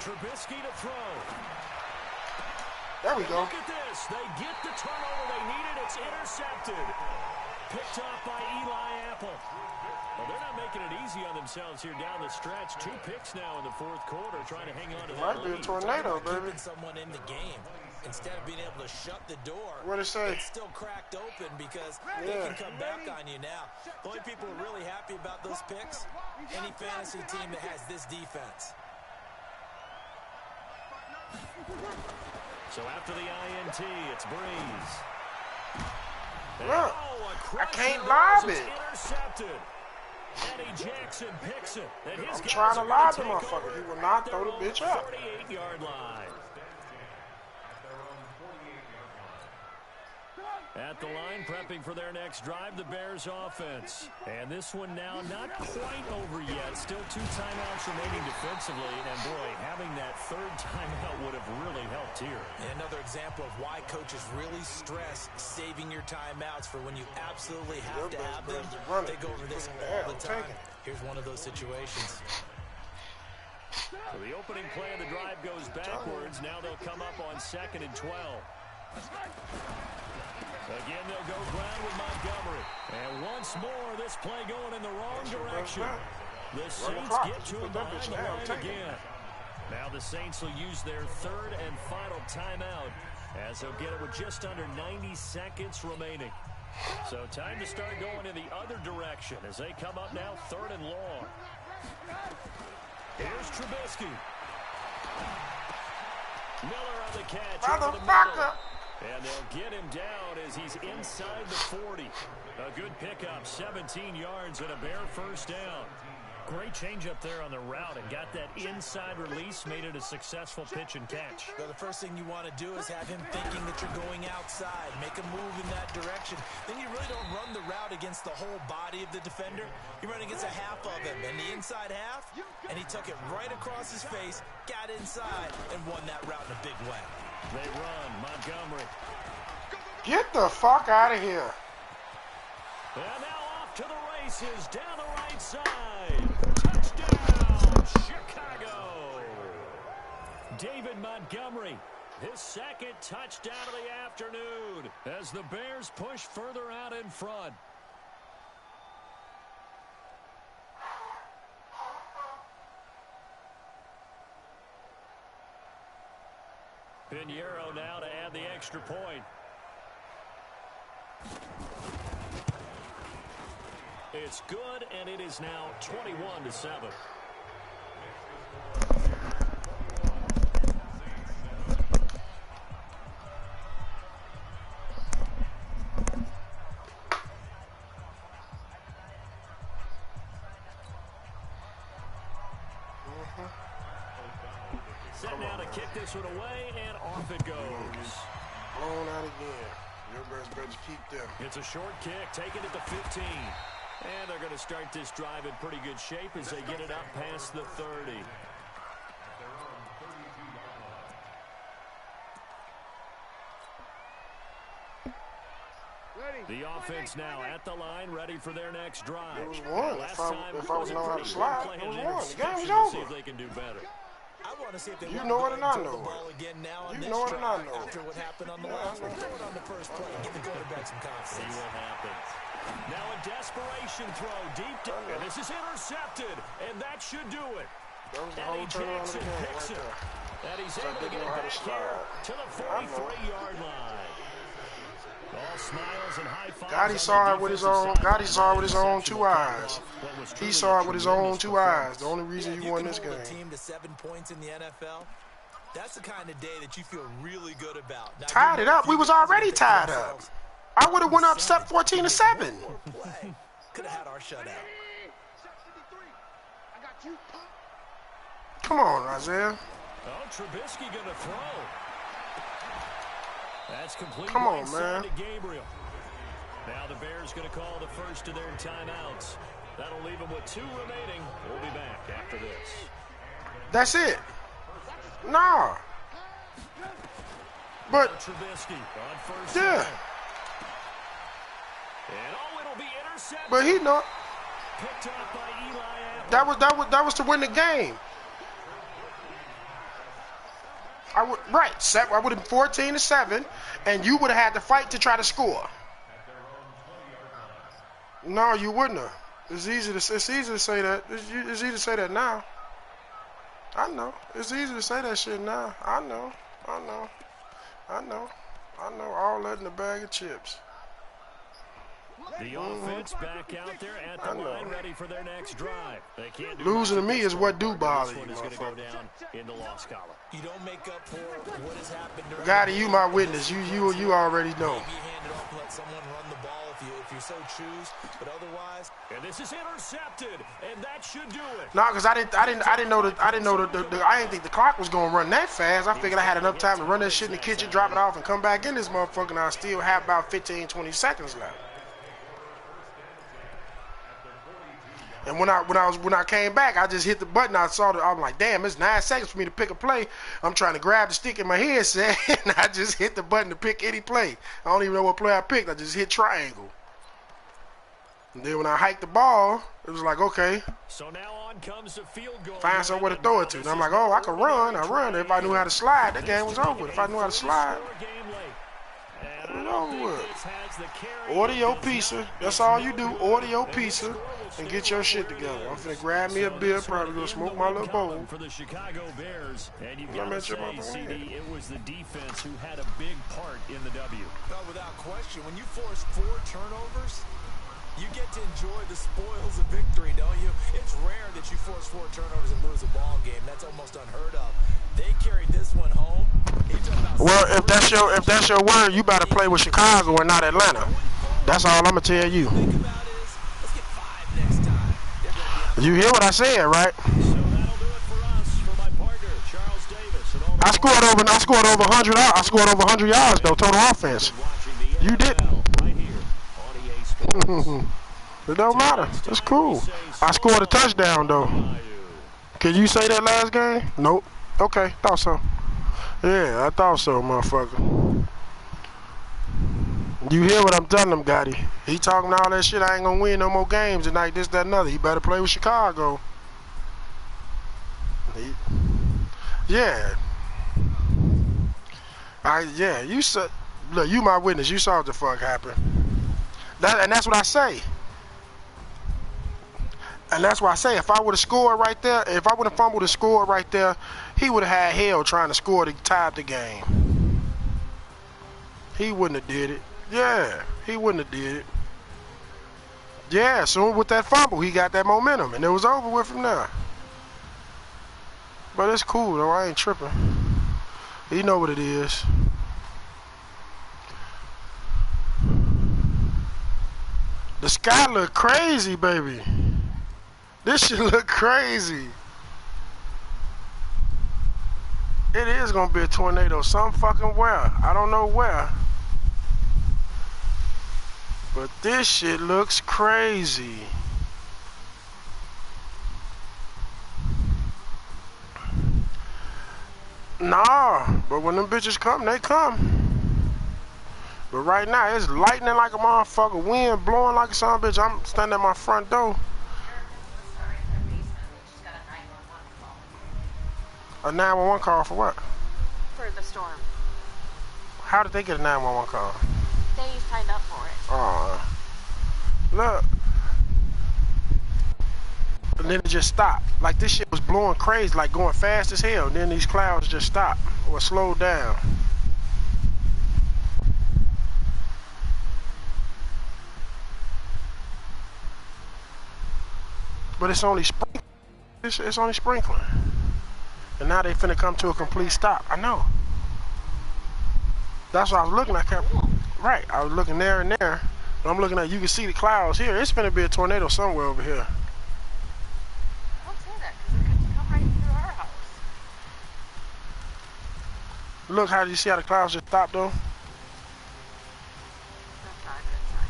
Trubisky to throw. There we go. Look at this. They get the turnover they needed. It's intercepted. Picked off by Eli Apple. Well, they're not making it easy on themselves here down the stretch. 2 picks now in the fourth quarter, trying to hang on to that Might be a lead. tornado, baby. Keeping someone in the game. Instead of being able to shut the door, What'd it say? it's still cracked open because they can come back on you now. The only people who are really happy about those picks, any fantasy team that has this defense. So after the INT, it's Breeze. Look, Oh, I can't lob it. Intercepted. Eddie Jackson picks it. And his I'm guys trying to are lob gonna the take motherfucker. over He will not at throw the their bitch own up. 48-yard line. At the line, prepping for their next drive, the Bears offense. And this one now not quite over yet. Still 2 timeouts remaining defensively. And boy, having that third timeout would have really helped here. And another example of why coaches really stress saving your timeouts for when you absolutely have to have them. They go over this all the time. Here's one of those situations. So the opening play of the drive goes backwards. Now they'll come up on 2nd and 12. Again, they'll go ground with Montgomery. And once more, this play going in the wrong direction. The Saints get to him behind the line again. Now the Saints will use their 3rd and final timeout as they'll get it with just under 90 seconds remaining. So time to start going in the other direction as they come up now 3rd and long. Here's Trubisky. Miller on the catch. Over the middle. And they'll get him down as he's inside the 40. A good pickup, 17 yards and a Bear first down. Great change up there on the route and got that inside release, made it a successful pitch and catch. Well, the first thing you want to do is have him thinking that you're going outside, make a move in that direction. Then you really don't run the route against the whole body of the defender. You run against a half of him, and the inside half, and he took it right across his face, got inside, and won that route in a big way. They run, Montgomery. Get the fuck out of here. And now off to the races, down the right side. Touchdown, Chicago. David Montgomery, his 2nd touchdown of the afternoon as the Bears push further out in front. Pinheiro now to add the extra point. It's good, and it is now 21-7. Set now to kick this one away, and off it goes. Blown out again. Your best bet to keep them. It's a short kick, taken at the 15. And they're going to start this drive in pretty good shape as they get it up past the 30. The offense now at the line, ready for their next drive. It was one. If I was knowing how to slide, it was one. The game was over. See if they can do better. I want to see if they you know it and I know it. You know it and I know it. After what happened on the last one, throw it on the first play. Give the quarterback some confidence. See what happens. Now a desperation throw deep down. And this is intercepted, and that should do it. That was the whole turnaround of the game right there. And he's able to get it back here to the 43-yard line. All smiles and high fives. God, he saw it with his own. God, he saw it with his own 2 eyes. He saw it with his own 2 eyes. The only reason you won this game. A team to 7 points in the NFL. That's the kind of day that you feel really good about. Now, tied it up. We was already tied up. I would have went up 14-7. Could have had our shutout. Come on, Isaiah. Oh, Trubisky gonna throw. That's complete. Come on, man. To Gabriel. Now the Bears going to call the first of their timeouts. That'll leave them with 2 remaining. We'll be back after this. That's it. Nah. But Trubisky on first. Yeah. And it'll be intercepted. But he know. Picked up by Eli Apple. That was to win the game. I would I would have 14-7, and you would have had to fight to try to score. No, you wouldn't have. It's easy to say that. It's easy to say that now. I know. It's easy to say that shit now. I know. All that in a bag of chips. The offense back out there at the line, ready for their next drive. They can't do losing to me is what do bother you, is going to go down in the loss column. You don't make up for what has happened. Gotti, you my witness. You already know. Maybe hand it off and let someone run the ball if you so choose. But otherwise, and this is intercepted, and that should do it. No, because I didn't know I didn't think the clock was gonna run that fast. I figured I had enough time to run that shit in the kitchen, drop it off, and come back in this motherfucker. And I still have about 15-20 seconds left. And when I came back, I just hit the button. I'm like, damn, it's 9 seconds for me to pick a play. I'm trying to grab the stick in my headset, and I just hit the button to pick any play. I don't even know what play I picked. I just hit triangle. And then when I hiked the ball, it was like, okay. So now on comes the field goal. Find somewhere to throw it to. And I'm like, oh, I can run. I run. If I knew how to slide, that game was over. If I knew how to slide, it was over with. Order your pizza. That's all you do. Order your pizza and get your shit together. I'm finna grab me a beer, probably go smoke my little bowl. For the Chicago Bears, and you got to say, CD, it was the defense who had a big part in the W. No, without question. When you force 4 turnovers, you get to enjoy the spoils of victory, don't you? It's rare that you force 4 turnovers and lose a ball game. That's almost unheard of. They carried this one home. Well, if that's your word, you better play with Chicago and not Atlanta. That's all I'm gonna tell you. You hear what I said, right? I scored over 100. I scored over 100 yards though, total offense. You didn't. It don't matter. It's cool. I scored a touchdown though. Can you say that last game? Nope. Okay, thought so. Yeah, I thought so, motherfucker. You hear what I'm telling him, Gotti? He talking all that shit. I ain't gonna win no more games tonight. This, that, and other. He better play with Chicago. Yeah. Yeah. You said, look, you my witness. You saw what the fuck happened. And that's what I say. And that's why I say, if I would have scored right there, if I would have fumbled and scored right there, he would have had hell trying to score to tie up the game. He wouldn't have did it. Yeah, he wouldn't have did it. Yeah, soon with that fumble, he got that momentum, and it was over with him now. But it's cool, though. I ain't tripping. He know what it is. The sky look crazy, baby. This shit look crazy. It is gonna be a tornado some fucking where. I don't know where. But this shit looks crazy. Nah, but when them bitches come, they come. But right now, it's lightning like a motherfucker, wind blowing like a son of a bitch. I'm standing at my front door. A 911 call for what? For the storm. How did they get a 911 call? They signed up for it. Look. And then it just stopped. Like this shit was blowing crazy, like going fast as hell. Then these clouds just stopped or slowed down. But it's only sprinkling. It's only sprinkling. And now they finna come to a complete stop. I know. That's what I was looking at. Right. I was looking there and there. And I'm looking at, you can see the clouds here. It's finna be a tornado somewhere over here. Don't say that, because it could come right through our house. Look, how do you see how the clouds just stopped though? That's not a good sign.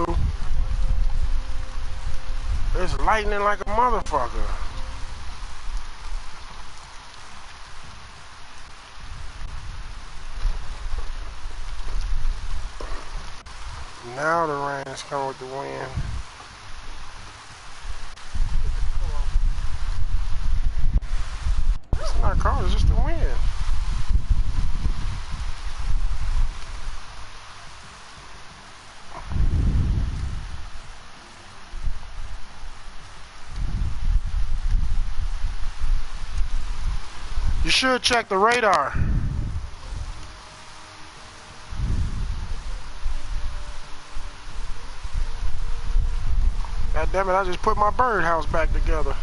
Blue. It's lightning like a motherfucker. Now the rain's coming with the wind. It's not cold, it's just the wind. You should check the radar. God damn it, I just put my birdhouse back together.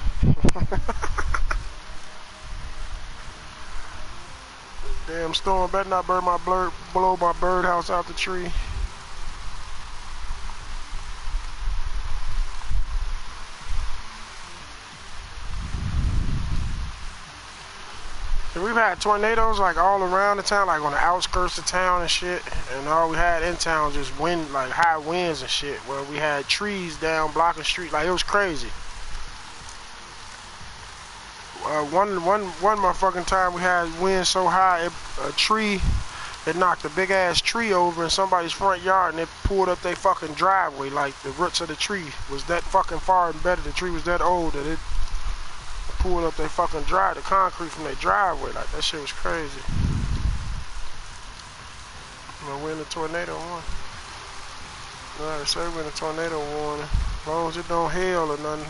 Damn storm better not blow my birdhouse out the tree. And we've had tornadoes like all around the town, like on the outskirts of town and shit. And all we had in town just wind, like high winds and shit. Where we had trees down blocking street, like it was crazy. One motherfucking time we had wind so high, a tree, it knocked a big ass tree over in somebody's front yard, and it pulled up their fucking driveway. Like the roots of the tree was that fucking far embedded. The tree was that old that it pulled up their fucking the concrete from their driveway. Like that shit was crazy. We're in a tornado warning. Alright, say we're in a tornado warning. As long as it don't hail or nothing.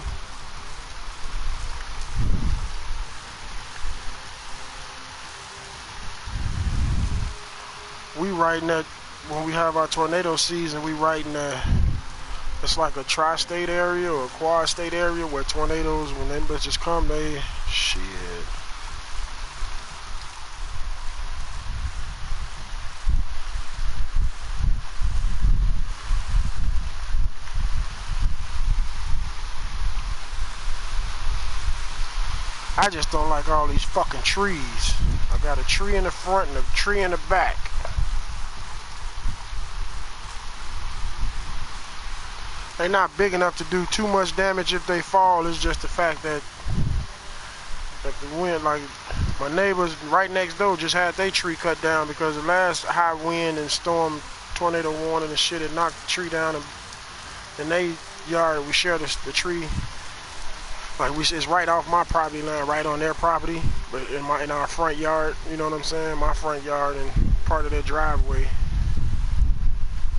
We right in that, when we have our tornado season, we right in that, it's like a tri-state area or a quad-state area where tornadoes, when them bitches come, they, shit. I just don't like all these fucking trees. I got a tree in the front and a tree in the back. They're not big enough to do too much damage if they fall. It's just the fact that the wind, like my neighbors right next door just had their tree cut down because the last high wind and storm tornado warning and shit, it knocked the tree down. And in their yard, we share the tree. Like it's right off my property line, right on their property, but in our front yard, you know what I'm saying? My front yard and part of their driveway.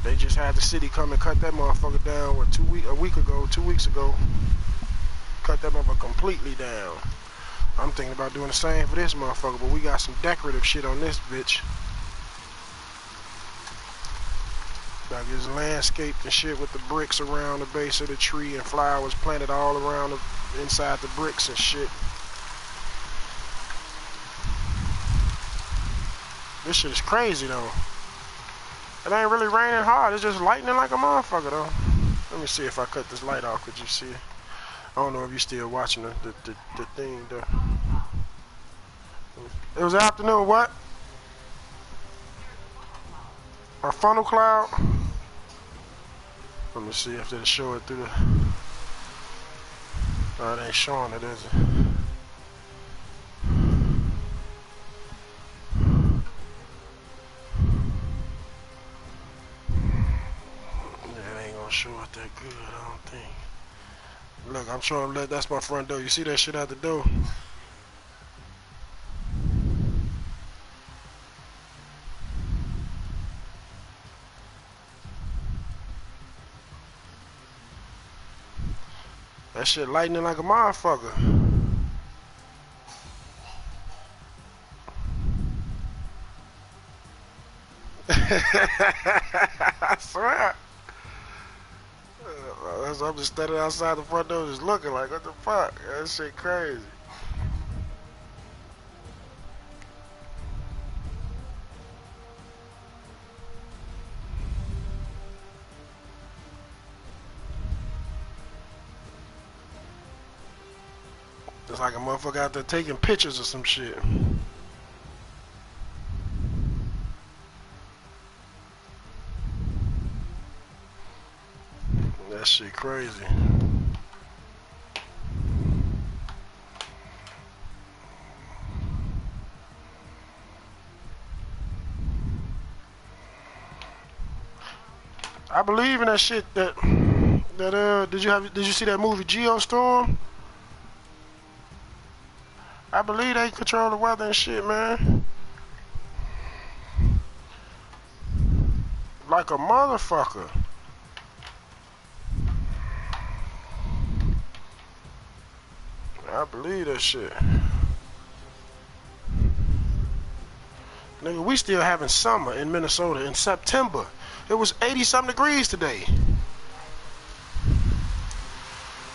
They just had the city come and cut that motherfucker down, what, 2 weeks ago. Cut that motherfucker completely down. I'm thinking about doing the same for this motherfucker, but we got some decorative shit on this bitch. Like it's landscaped and shit with the bricks around the base of the tree and flowers planted all around inside the bricks and shit. This shit is crazy though. It ain't really raining hard, it's just lightning like a motherfucker though. Let me see if I cut this light off, could you see it? I don't know if you still watching the thing though. It was afternoon, what? A funnel cloud? Let me see if they'll show it through the... Oh, it ain't showing it, is it? Yeah, it ain't gonna show it that good, I don't think. Look, I'm trying to let... That's my front door. You see that shit out the door? That shit lightning like a motherfucker. I swear. I'm just standing outside the front door just looking like, what the fuck? That shit crazy. It's like a motherfucker out there taking pictures or some shit. That shit crazy. I believe in that shit did you see that movie Geostorm? I believe they control the weather and shit, man. Like a motherfucker. I believe that shit. Nigga, we still having summer in Minnesota in September. It was 80-something degrees today.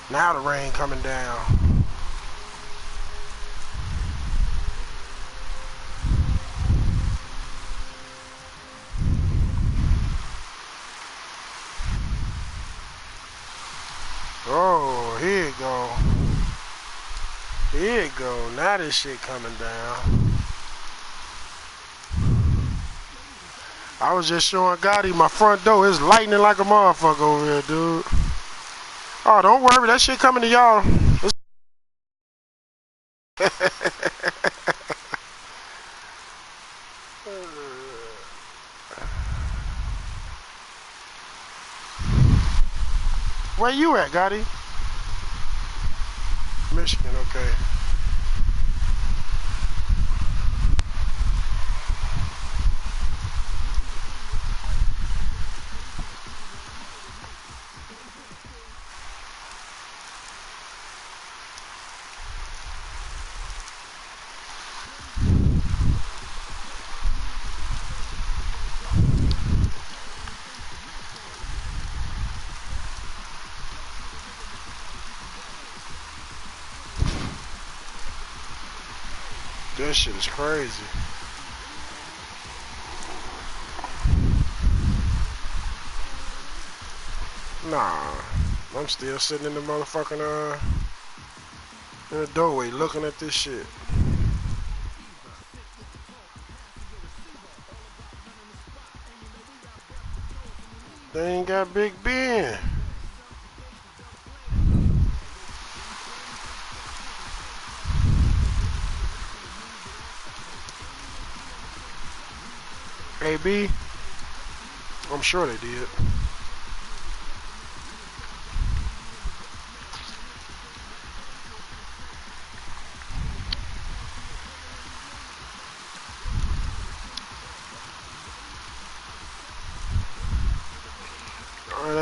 Now the rain coming down. Oh, here it go. Here it go. Now this shit coming down. I was just showing Gotti my front door. It's lightning like a motherfucker over here, dude. Oh, don't worry. That shit coming to y'all. Where you at, Gotti? Michigan, okay. That shit is crazy. Nah, I'm still sitting in the motherfucking in the doorway looking at this shit. They ain't got Big Ben. AB, I'm sure they did.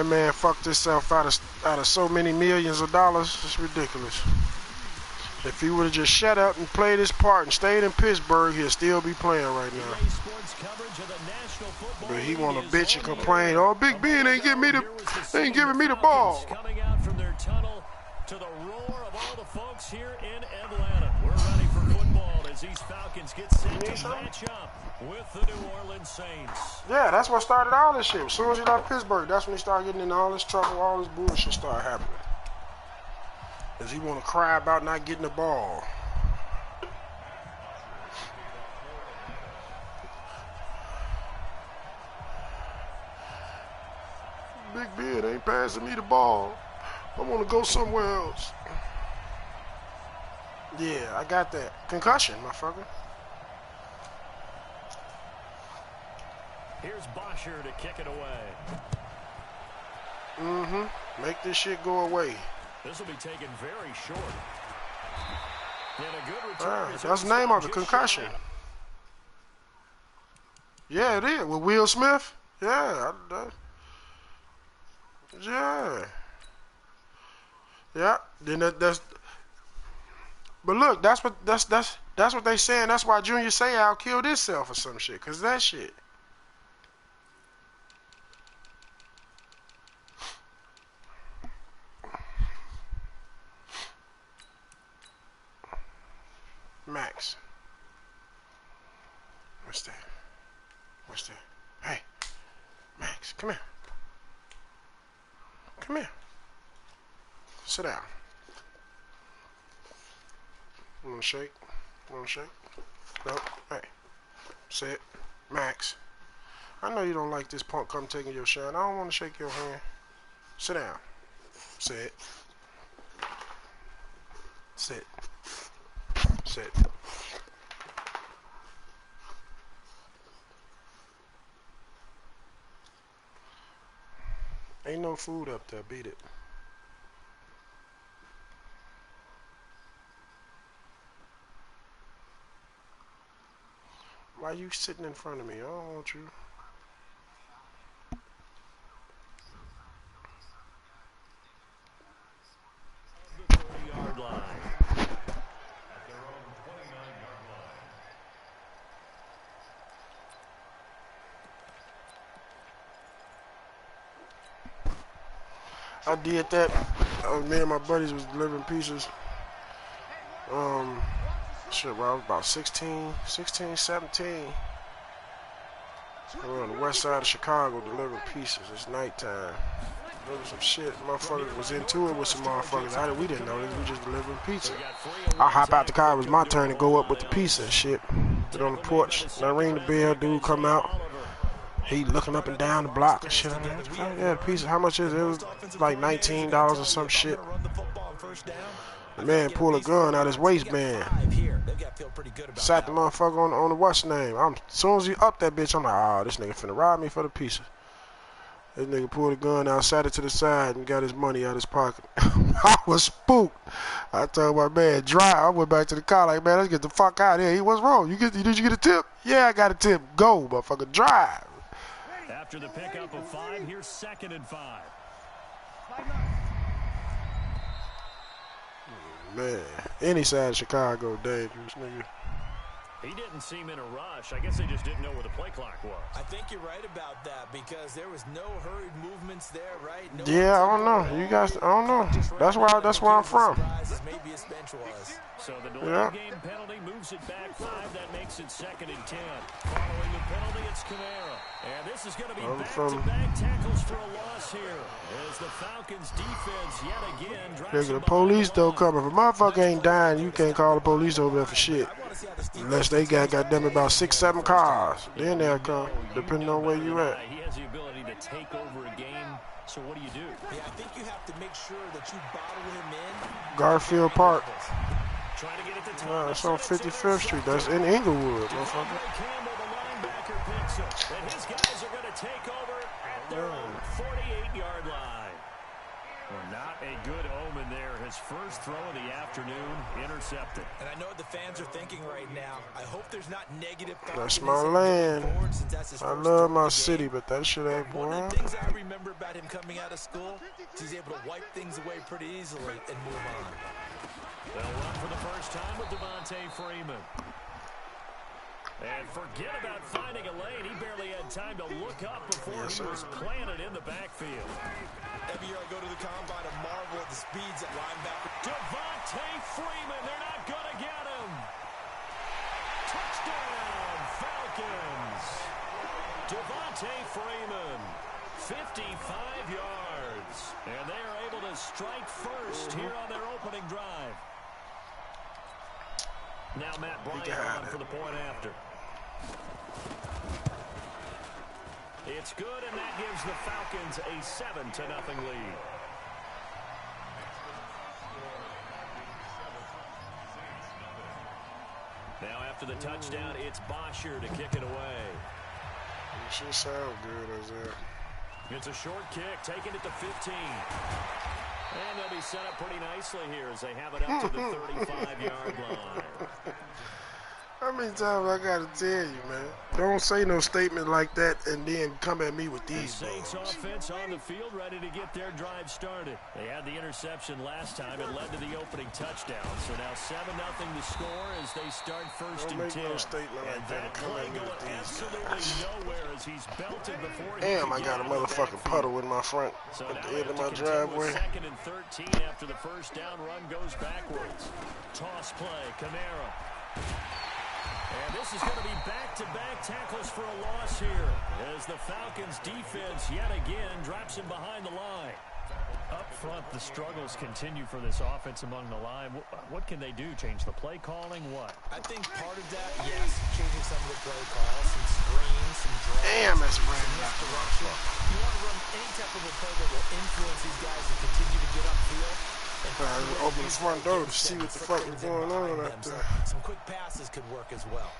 That man fucked himself out of so many millions of dollars. It's ridiculous. If he would have just shut up and played his part and stayed in Pittsburgh, he'll still be playing right now. But he want to bitch and complain. Oh, Big Ben ain't giving me the ball. Coming out from their tunnel to the roar of all the folks here in Atlanta. We're ready for football as these Falcons get set to match up with the New Orleans Saints. Yeah, that's what started all this shit. As soon as he left Pittsburgh, that's when he started getting into all this trouble, all this bullshit started happening. Because he want to cry about not getting the ball. Big Ben ain't passing me the ball. I want to go somewhere else. Yeah, I got that. Concussion, motherfucker. Here's Bosher to kick it away. Make this shit go away. This will be taken very short. And a good return. That's the name of the concussion. Yeah, it is. With Will Smith? Yeah. Yeah. Then that's. But look, that's what they saying. That's why Junior Seau killed himself or some shit. Cause that shit. Max. What's that? Hey, Max, come here. Come here. Sit down. You wanna shake? Nope. Hey. Sit. Max. I know you don't like this punk come taking your shine. I don't want to shake your hand. Sit down. Sit. Sit. Ain't no food up there. Beat it. Why you sitting in front of me? I don't want you. The 30-yard line. I did that. Me and my buddies was delivering pizzas. Shit, well, I was about 16, 17. We were on the west side of Chicago delivering pizzas. It's nighttime. There was some shit. Motherfuckers was into it with some motherfuckers. We didn't know this. We just delivering pizza. I hop out the car. It was my turn to go up with the pizza and shit. Get on the porch. And I ring the bell. Dude come out. He looking up and down the block and shit. I'm like, yeah, pizza. How much is it? It was like $19 or some shit. The man pulled a gun out his waistband. Sat the motherfucker on the what's name. As soon as he up that bitch, I'm like, oh, this nigga finna rob me for the pizza. This nigga pulled a gun out, sat it to the side, and got his money out his pocket. I was spooked. I told my man, drive. I went back to the car like, man, let's get the fuck out of here. What's wrong? Did you get a tip? Yeah, I got a tip. Go, motherfucker, drive. After the pickup of 5, here's 2nd and 5. Man, any side of Chicago, dangerous, nigga. He didn't seem in a rush. I guess they just didn't know where the play clock was. I think you're right about that because there was no hurried movements there, right? No, yeah, I don't know. You guys, I don't know. That's where I'm from. So the delay game penalty moves it back 5. That makes it 2nd and 10. Following the penalty, it's Kamara. And this is going to be back-to-back tackles for a loss here. As the Falcons defense yet again drives the police though coming. If a motherfucker ain't dying, you can't call the police over there for shit. Unless they got goddamn about 6-7 cars. Then they'll come, depending on where you at. He has the ability to take over a game. So what do you do? Yeah, I think you have to make sure that you bottle him in. Garfield Park. Trying to get it to top. That's on 55th Street. That's in Inglewood, motherfucker. Campbell, the linebacker, picks it. And his guys are going to take over at their own 48-yard line. Well, not a good omen there. His first throw of the afternoon intercepted. And I know what the fans are thinking right now. I hope there's not negative thoughts. That's my land. I love my city, but that shit ain't One boring. of the things I remember about him coming out of school is he's able to wipe things away pretty easily and move on. They'll run for the first time with Devontae Freeman. And forget about finding a lane. He barely had time to look up before he was planted in the backfield. Every year I go to the combine and marvel at the speeds at linebacker. Devontae Freeman, they're not going to get him. Touchdown, Falcons. Devontae Freeman, 55 yards. And they are able to strike first here on their opening drive. Now Matt Bryant on for the point after. It's good, and that gives the Falcons a 7-0 lead. Now after the touchdown, it's Bosher to kick it away. It should sound good, Isaiah. It's a short kick, taking it to 15. And they'll be set up pretty nicely here as they have it up to the 35-yard line. How many times I gotta tell you, man? Don't say no statement like that and then come at me with these Saints balls. offense on the field, ready to get their drive started. They had the interception last time. It led to the opening touchdown. So now 7-0 to score as they start first Don't and make 10. no statement like that and come play at me with going these absolutely guys. nowhere as he's belted before he Damn, I could got a get out of the motherfucking backfield. puddle in my front So at now the they end of have my to contend with driveway. 2nd and 13 after the first down run goes backwards. Toss play, Kamara. And this is going to be back-to-back tackles for a loss here as the Falcons defense yet again drops him behind the line. Up front, the struggles continue for this offense among the line. What can they do? Change the play calling? What? I think part of that, yes, changing some of the play calls, some screens, some draws. Damn, that's Brandon. Misdirection. You want to run any type of a play that will influence these guys to continue to get upfield. I open the front door to see what the fuck is going on out there. Some quick passes could work as well.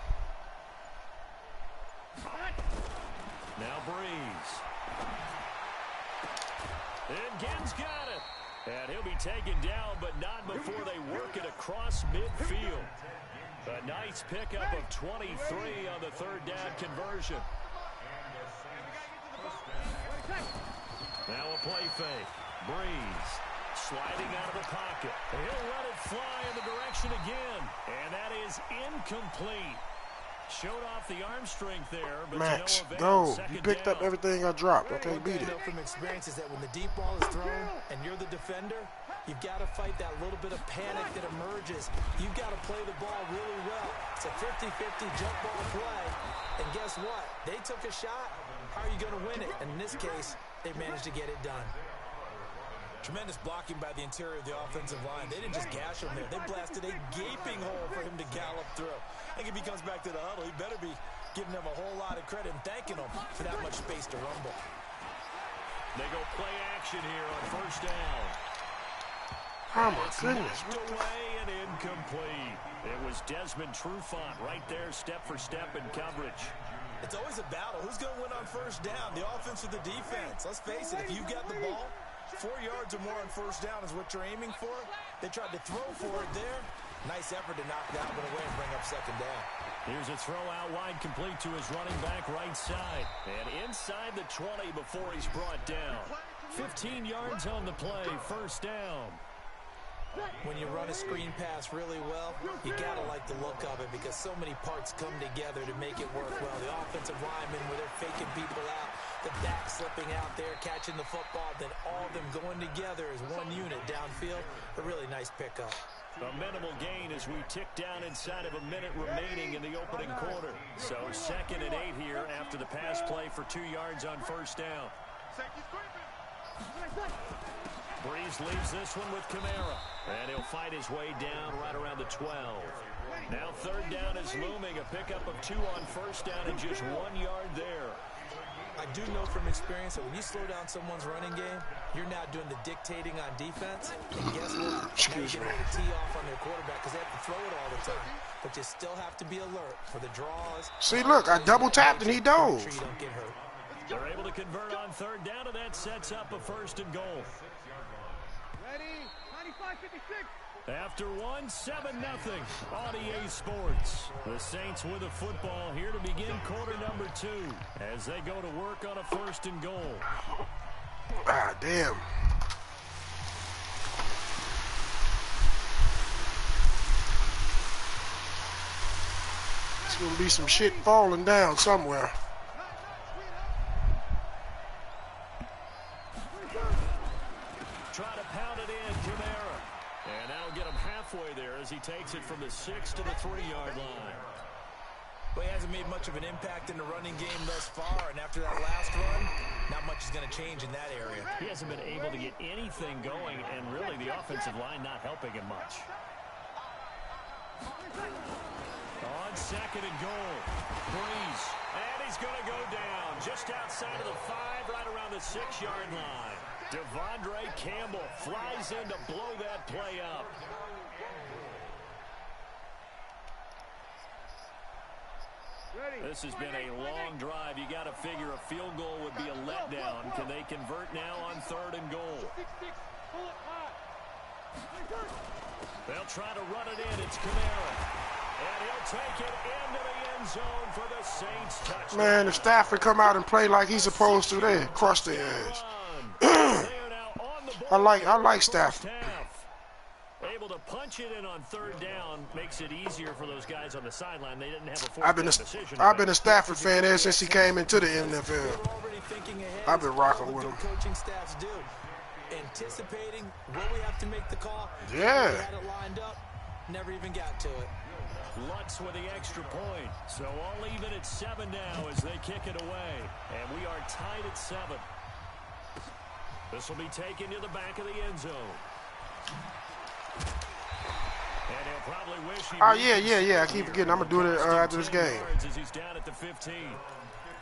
Now Breeze. And Ginn's got it. And he'll be taken down, but not before they work it across midfield. A nice pickup of 23 on the third down conversion. Now a play fake. Breeze sliding out of the pocket. He'll let it fly in the direction again. And that is incomplete. Showed off the arm strength there, but Max, to no go. avail. You Second picked up down. everything I dropped. Okay, beat What I it. know from experience is that when the deep ball is thrown and you're the defender, you've got to fight that little bit of panic that emerges. You've got to play the ball really well. It's a 50-50 jump ball play. And guess what? They took a shot. How are you going to win it? And in this case, they managed to get it done. Tremendous blocking by the interior of the offensive line. They didn't just gash him there. They blasted a gaping hole for him to gallop through. I think if he comes back to the huddle, he better be giving them a whole lot of credit and thanking them for that much space to rumble. They go play action here on first down. Oh my goodness. Knocked away and incomplete. It was Desmond Trufant right there, step for step in coverage. It's always a battle. Who's going to win on first down, the offense or the defense? Let's face it, if you've got the ball, 4 yards or more on first down is what you're aiming for. They tried to throw for it there. Nice effort to knock that one away and bring up second down. Here's a throw out wide, complete to his running back right side. And inside the 20 before he's brought down. 15 yards on the play, first down. When you run a screen pass really well, you got to like the look of it because so many parts come together to make it work well. The offensive linemen, where they're faking people out, the back slipping out there, catching the football, then all of them going together as one unit downfield. A really nice pickup. A minimal gain as we tick down inside of a minute remaining in the opening quarter. So 2nd and 8 here after the pass play for 2 yards on first down. Breeze leaves this one with Kamara. And he'll fight his way down right around the 12. Now third down is looming. A pickup of 2 on first down and just 1 yard there. I do know from experience that when you slow down someone's running game, you're now doing the dictating on defense. And guess what? Now you get ready to tee off on their quarterback because they have to throw it all the time. But you still have to be alert for the draws. See, look, I double tapped and he dove. Make sure you don't get hurt. They're able to convert on third down, and that sets up a 1st and goal. Ready? 95-56. After one, 7-0. RDA Sports. The Saints with the football here to begin quarter number 2 as they go to work on a 1st and goal. Ah, damn. It's gonna be some shit falling down somewhere. Try to pound it in, Kamara. And that'll get him halfway there as he takes it from the 6 to the 3-yard line. Well, he hasn't made much of an impact in the running game thus far, and after that last run, not much is going to change in that area. He hasn't been able to get anything going, and really the offensive line not helping him much. On 2nd and goal, Breeze, and he's going to go down just outside of the 5, right around the 6-yard line. Devondre Campbell flies in to blow that play up. This has been a long drive. You got to figure a field goal would be a letdown. Can they convert now on 3rd and goal? They'll try to run it in. It's Kamara. And he'll take it into the end zone for the Saints touchdown. Man, if Stafford come out and play like he's supposed to, they crush their ass. I like Stafford. Able to punch it in on 3rd down makes it easier for those guys on the sideline. They didn't have a 4th down decision. I've been a Stafford fan ever since he came into the NFL. I've been rocking with him. Coaching staffs do. Anticipating when we have to make the call. Yeah. We had it lined up, never even got to it. Lutz with the extra point. So all even at 7 now as they kick it away. And we are tied at 7. This will be taken to the back of the end zone. And he'll probably wish he yeah. I keep forgetting. I'm going to do it after this game. As he's down at the 15.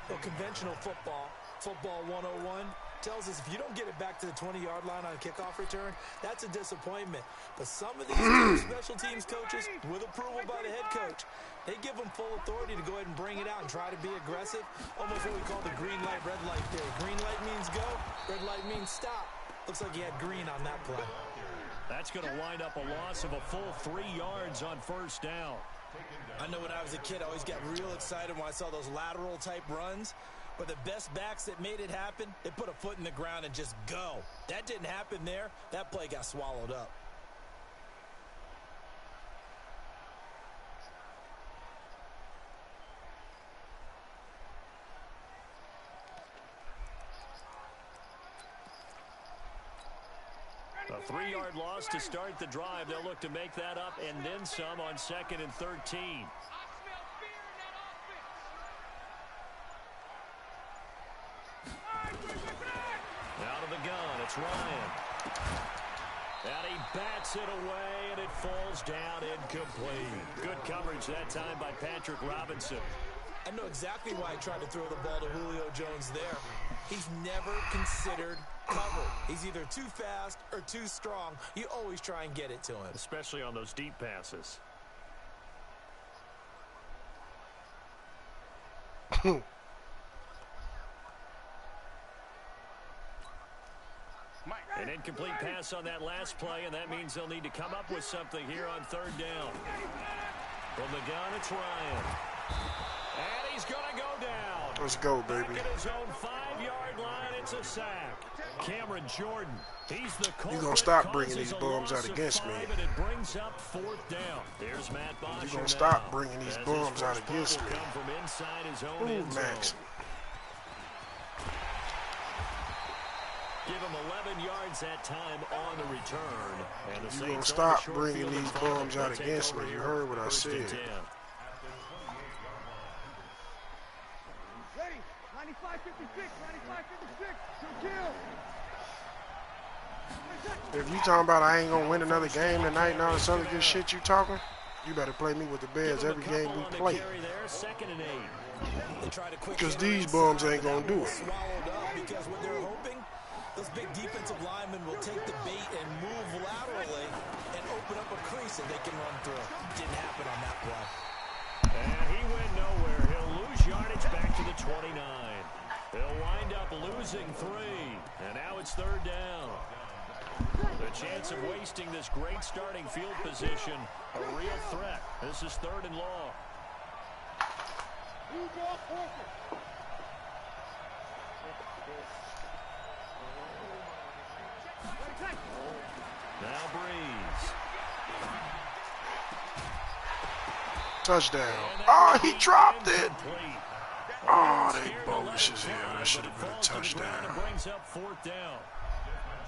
Well, conventional football 101, tells us if you don't get it back to the 20-yard line on a kickoff return, that's a disappointment. But some of these special teams coaches, with approval by the head coach, they give them full authority to go ahead and bring it out and try to be aggressive. Almost what we call the green light, red light theory. Green light means go, red light means stop. Looks like he had green on that play. That's going to wind up a loss of a full 3 yards on 1st down. I know when I was a kid, I always got real excited when I saw those lateral type runs. But the best backs that made it happen, they put a foot in the ground and just go. That didn't happen there. That play got swallowed up. A 3-yard loss to start the drive. They'll look to make that up and then some on 2nd and 13. Out of the gun, it's Ryan. And he bats it away, and it falls down incomplete. Good coverage that time by Patrick Robinson. I know exactly why I tried to throw the ball to Julio Jones there. He's never considered cover. He's either too fast or too strong. You always try and get it to him. Especially on those deep passes. An incomplete pass on that last play, and that means they'll need to come up with something here on 3rd down. From the gun, it's Ryan. And he's going to go down. Let's go, baby. Back at his own 5-yard line, it's a sack. Cameron Jordan, he's the culprit. You're going to stop bringing these bums out against me. And it brings up 4th down. There's Matt Bosher. You're going to stop bringing these bums out against me. Come from inside his own Ooh, end zone. Max. Give him 11 yards that time on the return. And the You're going to Saints stop on the bringing short these field in bums front. out They'll against take me. over You here, heard what I 1st and said. 10. Ready? 95-56. 95-56. Kill. If you talking about I ain't going to win another game tonight and all this other good shit you talking, you better play me with the Bears every game we play. Because these bums ain't going to do it. Swallowed up because what they're hoping, those big defensive linemen will take the bait and move laterally and open up a crease that they can run through. Didn't happen on that play. And he went nowhere. He'll lose yardage back to the 29. He'll wind up losing 3. And now it's 3rd down. The chance of wasting this great starting field position, a real threat. This is 3rd and long. Now Breeze. Touchdown. Oh, he dropped it. Oh, they bogus as hell. That should have been a touchdown. Brings up 4th down.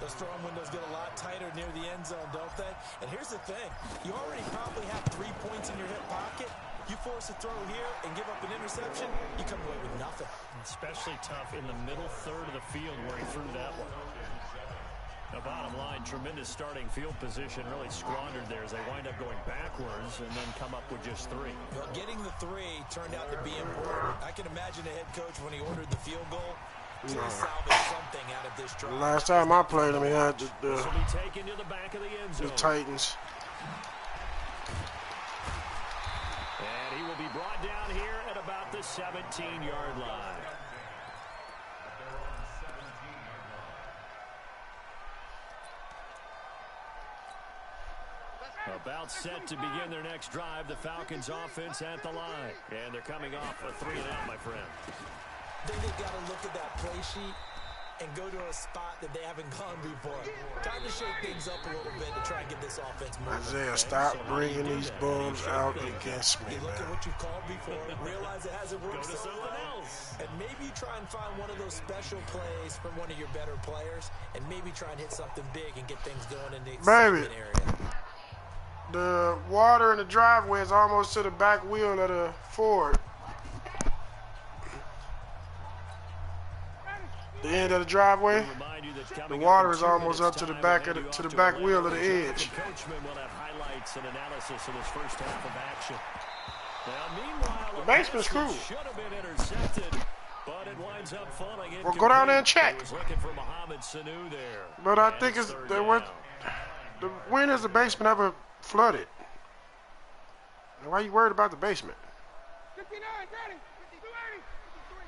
Those throwing windows get a lot tighter near the end zone, don't they? And here's the thing. You already probably have 3 points in your hip pocket. You force a throw here and give up an interception, you come away with nothing. Especially tough in the middle third of the field where he threw that one. The bottom line, tremendous starting field position, really squandered there as they wind up going backwards and then come up with just 3. Well, getting the 3 turned out to be important. I can imagine the head coach when he ordered the field goal to salvage something out of this drive. Last time I played him, he had This will be taken to the back of the end zone. the Titans. And he will be brought down here at about the 17-yard line. About set to begin their next drive, the Falcons offense at the line. And they're coming off a 3-and-out, my friend. I think they've got to look at that play sheet and go to a spot that they haven't gone before. Time to shake things up a little bit to try and get this offense moving. Isaiah, stop bringing these bums out against me, You look at man. what you've called before, realize it hasn't Go worked to so something well. else. And maybe try and find one of those special plays from one of your better players, and maybe try and hit something big and get things going in the excitement area. The water in the driveway is almost to the back wheel of the Ford. The end of the driveway. The water is almost up to the back of the back wheel of the edge. The coachman will have highlights and analysis of this first half of action. Now, meanwhile, The basement's cool. should have been intercepted, but it winds up falling in. Well, go down there and check. He was looking for Mohamed Sanu there. But I And think it's third there was down. when is the basement ever flooded? And why are you worried about the basement? 59, got it. 52, 80. 53.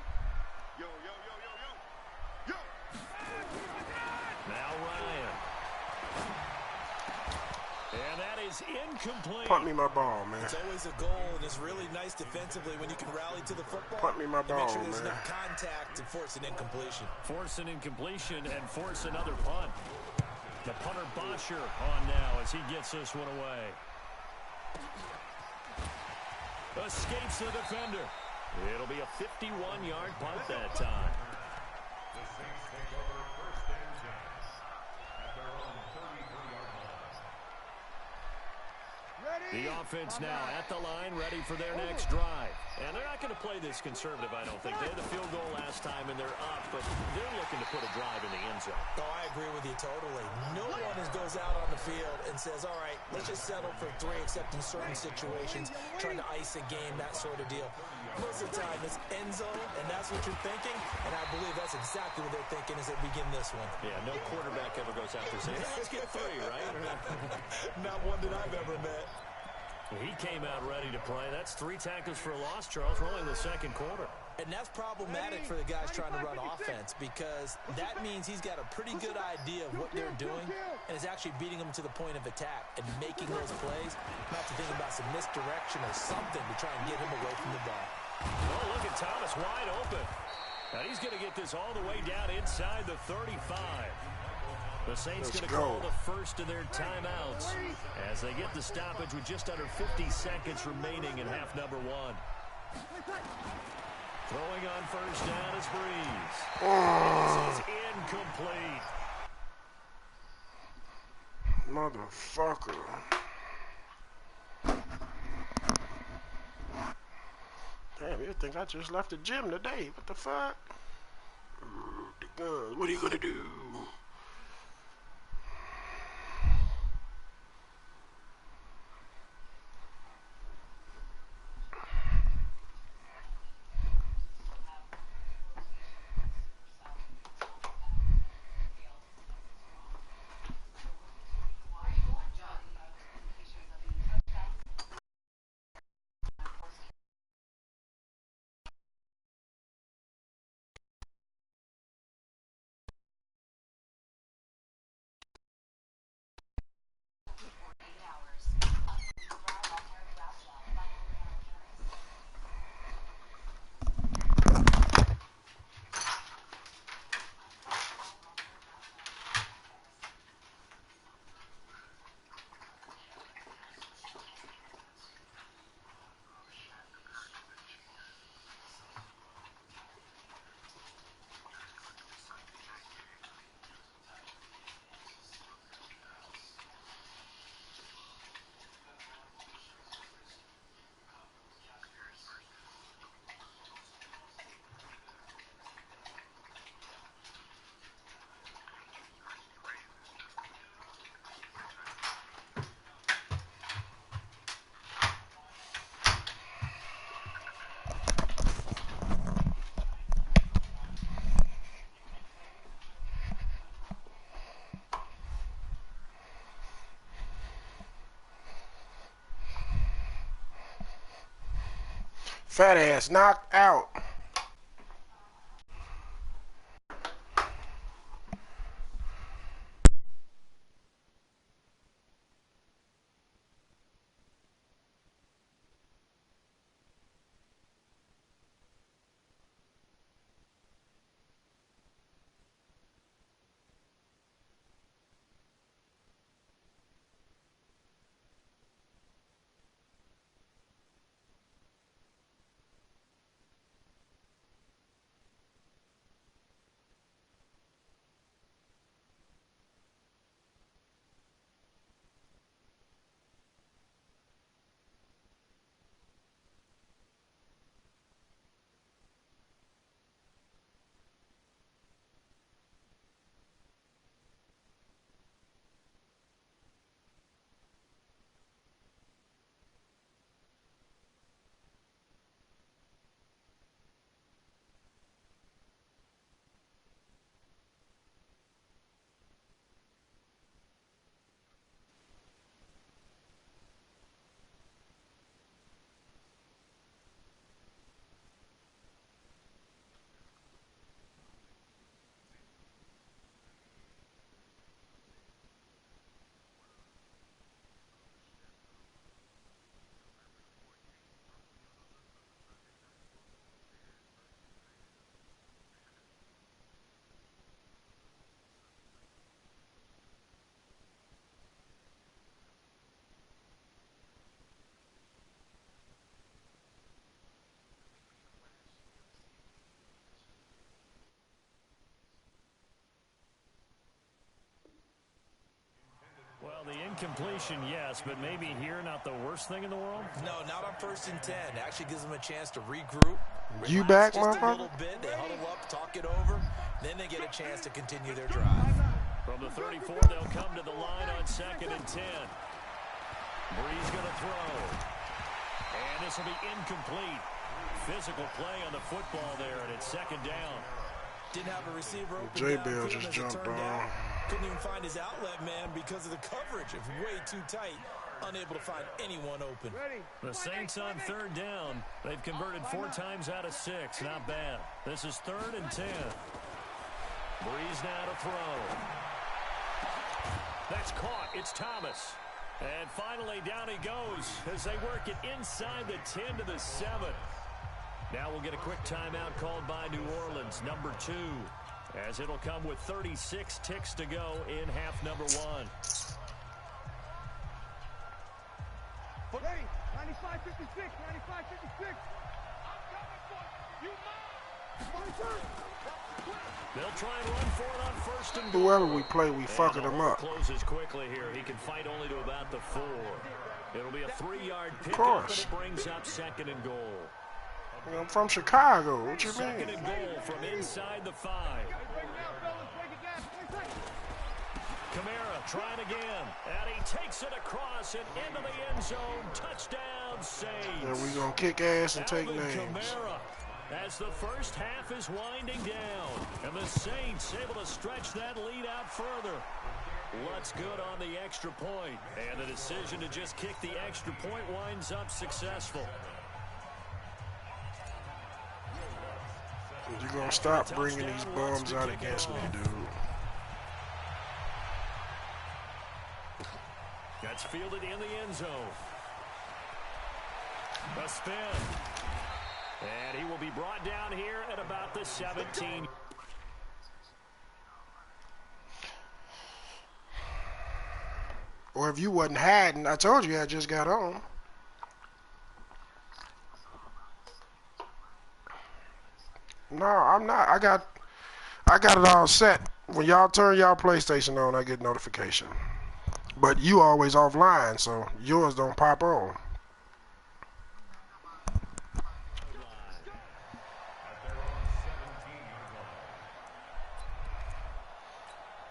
Yo, yo, yo, yo, yo. Yo. Now Ryan. And that is incomplete. Punt me my ball, man. It's always a goal, and it's really nice defensively when you can rally to the football. Punt me my and make ball, sure there's man. enough contact and force an incompletion. Force an incompletion and force another punt. The punter Bosher on now as he gets this one away. Escapes the defender. It'll be a 51-yard punt that time. The offense now at the line, ready for their next drive. And they're not going to play this conservative, I don't think. They had the field goal last time, and they're up, but they're looking to put a drive in the end zone. Oh, I agree with you totally. No one goes out on the field and says, all right, let's just settle for 3, except in certain situations, trying to ice a game, that sort of deal. Most of the time, it's end zone, and that's what you're thinking, and I believe that's exactly what they're thinking as they begin this one. Yeah, no quarterback ever goes out there saying, hey, let's get 3, right? Not one that I've ever met. He came out ready to play. That's 3 tackles for a loss, Charles. We're only in the second quarter. And that's problematic for the guys trying to run offense because that means he's got a pretty good idea of what they're doing and is actually beating them to the point of attack and making those plays, not to think about some misdirection or something to try and get him away from the ball. Oh, look at Thomas wide open. Now he's going to get this all the way down inside the 35. The Saints going to call the first of their timeouts as they get the stoppage with just under 50 seconds remaining in half number 1. Throwing on first down is Breeze. This is incomplete. Motherfucker. Damn, you think I just left the gym today. What the fuck? The guns. What are you gonna do? Fat ass knocked out. Well, the incompletion, yes, but maybe here not the worst thing in the world? No, not on 1st and 10. Actually gives them a chance to regroup. You Relax back, just a motherfucker? little bit. They huddle up, talk it over. Then they get a chance to continue their drive. From the 34, they'll come to the line on 2nd and 10. Breeze going to throw. And this will be incomplete. Physical play on the football there, and it's 2nd down. Didn't have a receiver open J-Bell downfield, just as it jumped turned on. out. Couldn't even find his outlet man because of the coverage. It was way too tight. Unable to find anyone open. The Saints on 3rd down. They've converted 4 times out of 6. Not bad. This is 3rd and 10. Breeze now to throw. That's caught. It's Thomas. And finally down he goes as they work it inside the 10 to the 7. Now we'll get a quick timeout called by New Orleans, number 2, as it'll come with 36 ticks to go in half number 1. Ready? 95, 56, 95, 56. They'll try and run for it on 1st and goal. Whoever we play, we fucking And them the up. closes quickly here. He can fight only to about the 4. It'll be a 3-yard pickup, course. and it brings up 2nd and goal. I'm from Chicago. What you 2nd mean? and goal from inside the 5. Kamara trying again, and he takes it across and into the end zone. Touchdown, Saints. And we gonna kick ass and take Alvin names. Kamara, as the first half is winding down, and the Saints able to stretch that lead out further. What's good on the extra point, and the decision to just kick the extra point winds up successful. You're gonna stop bringing these bums out against me, dude. That's fielded in the end zone. A spin. And he will be brought down here at about the 17. Or if you wasn't hiding, I told you I just got on. No, I'm not. I got it all set. When y'all turn y'all PlayStation on, I get notification. But you always offline, so yours don't pop on.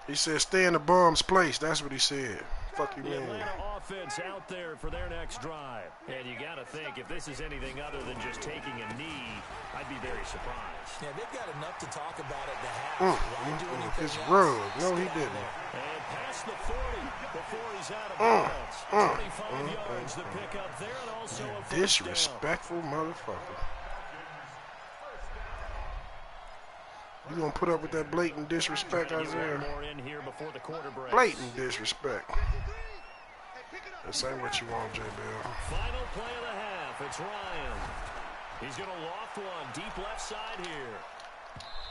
He said, stay in the bum's place. That's what he said. Fuck you, The man. Atlanta offense out there for their next drive. And you got to think, if this is anything other than just taking a knee, I'd be very surprised. Yeah, they've got enough to talk about at the half. Why do anything It's else? rug. No, he Stay out didn't. there. And past the 40 before he's out of bounds. 25 yards the pick up there, and also a first down. Disrespectful motherfucker. You gonna put up with that blatant disrespect, Isaiah? More in here before the quarter break. Blatant disrespect. This ain't what you want, J. Bill. Final play of the half. It's Ryan. He's going to loft one deep left side here.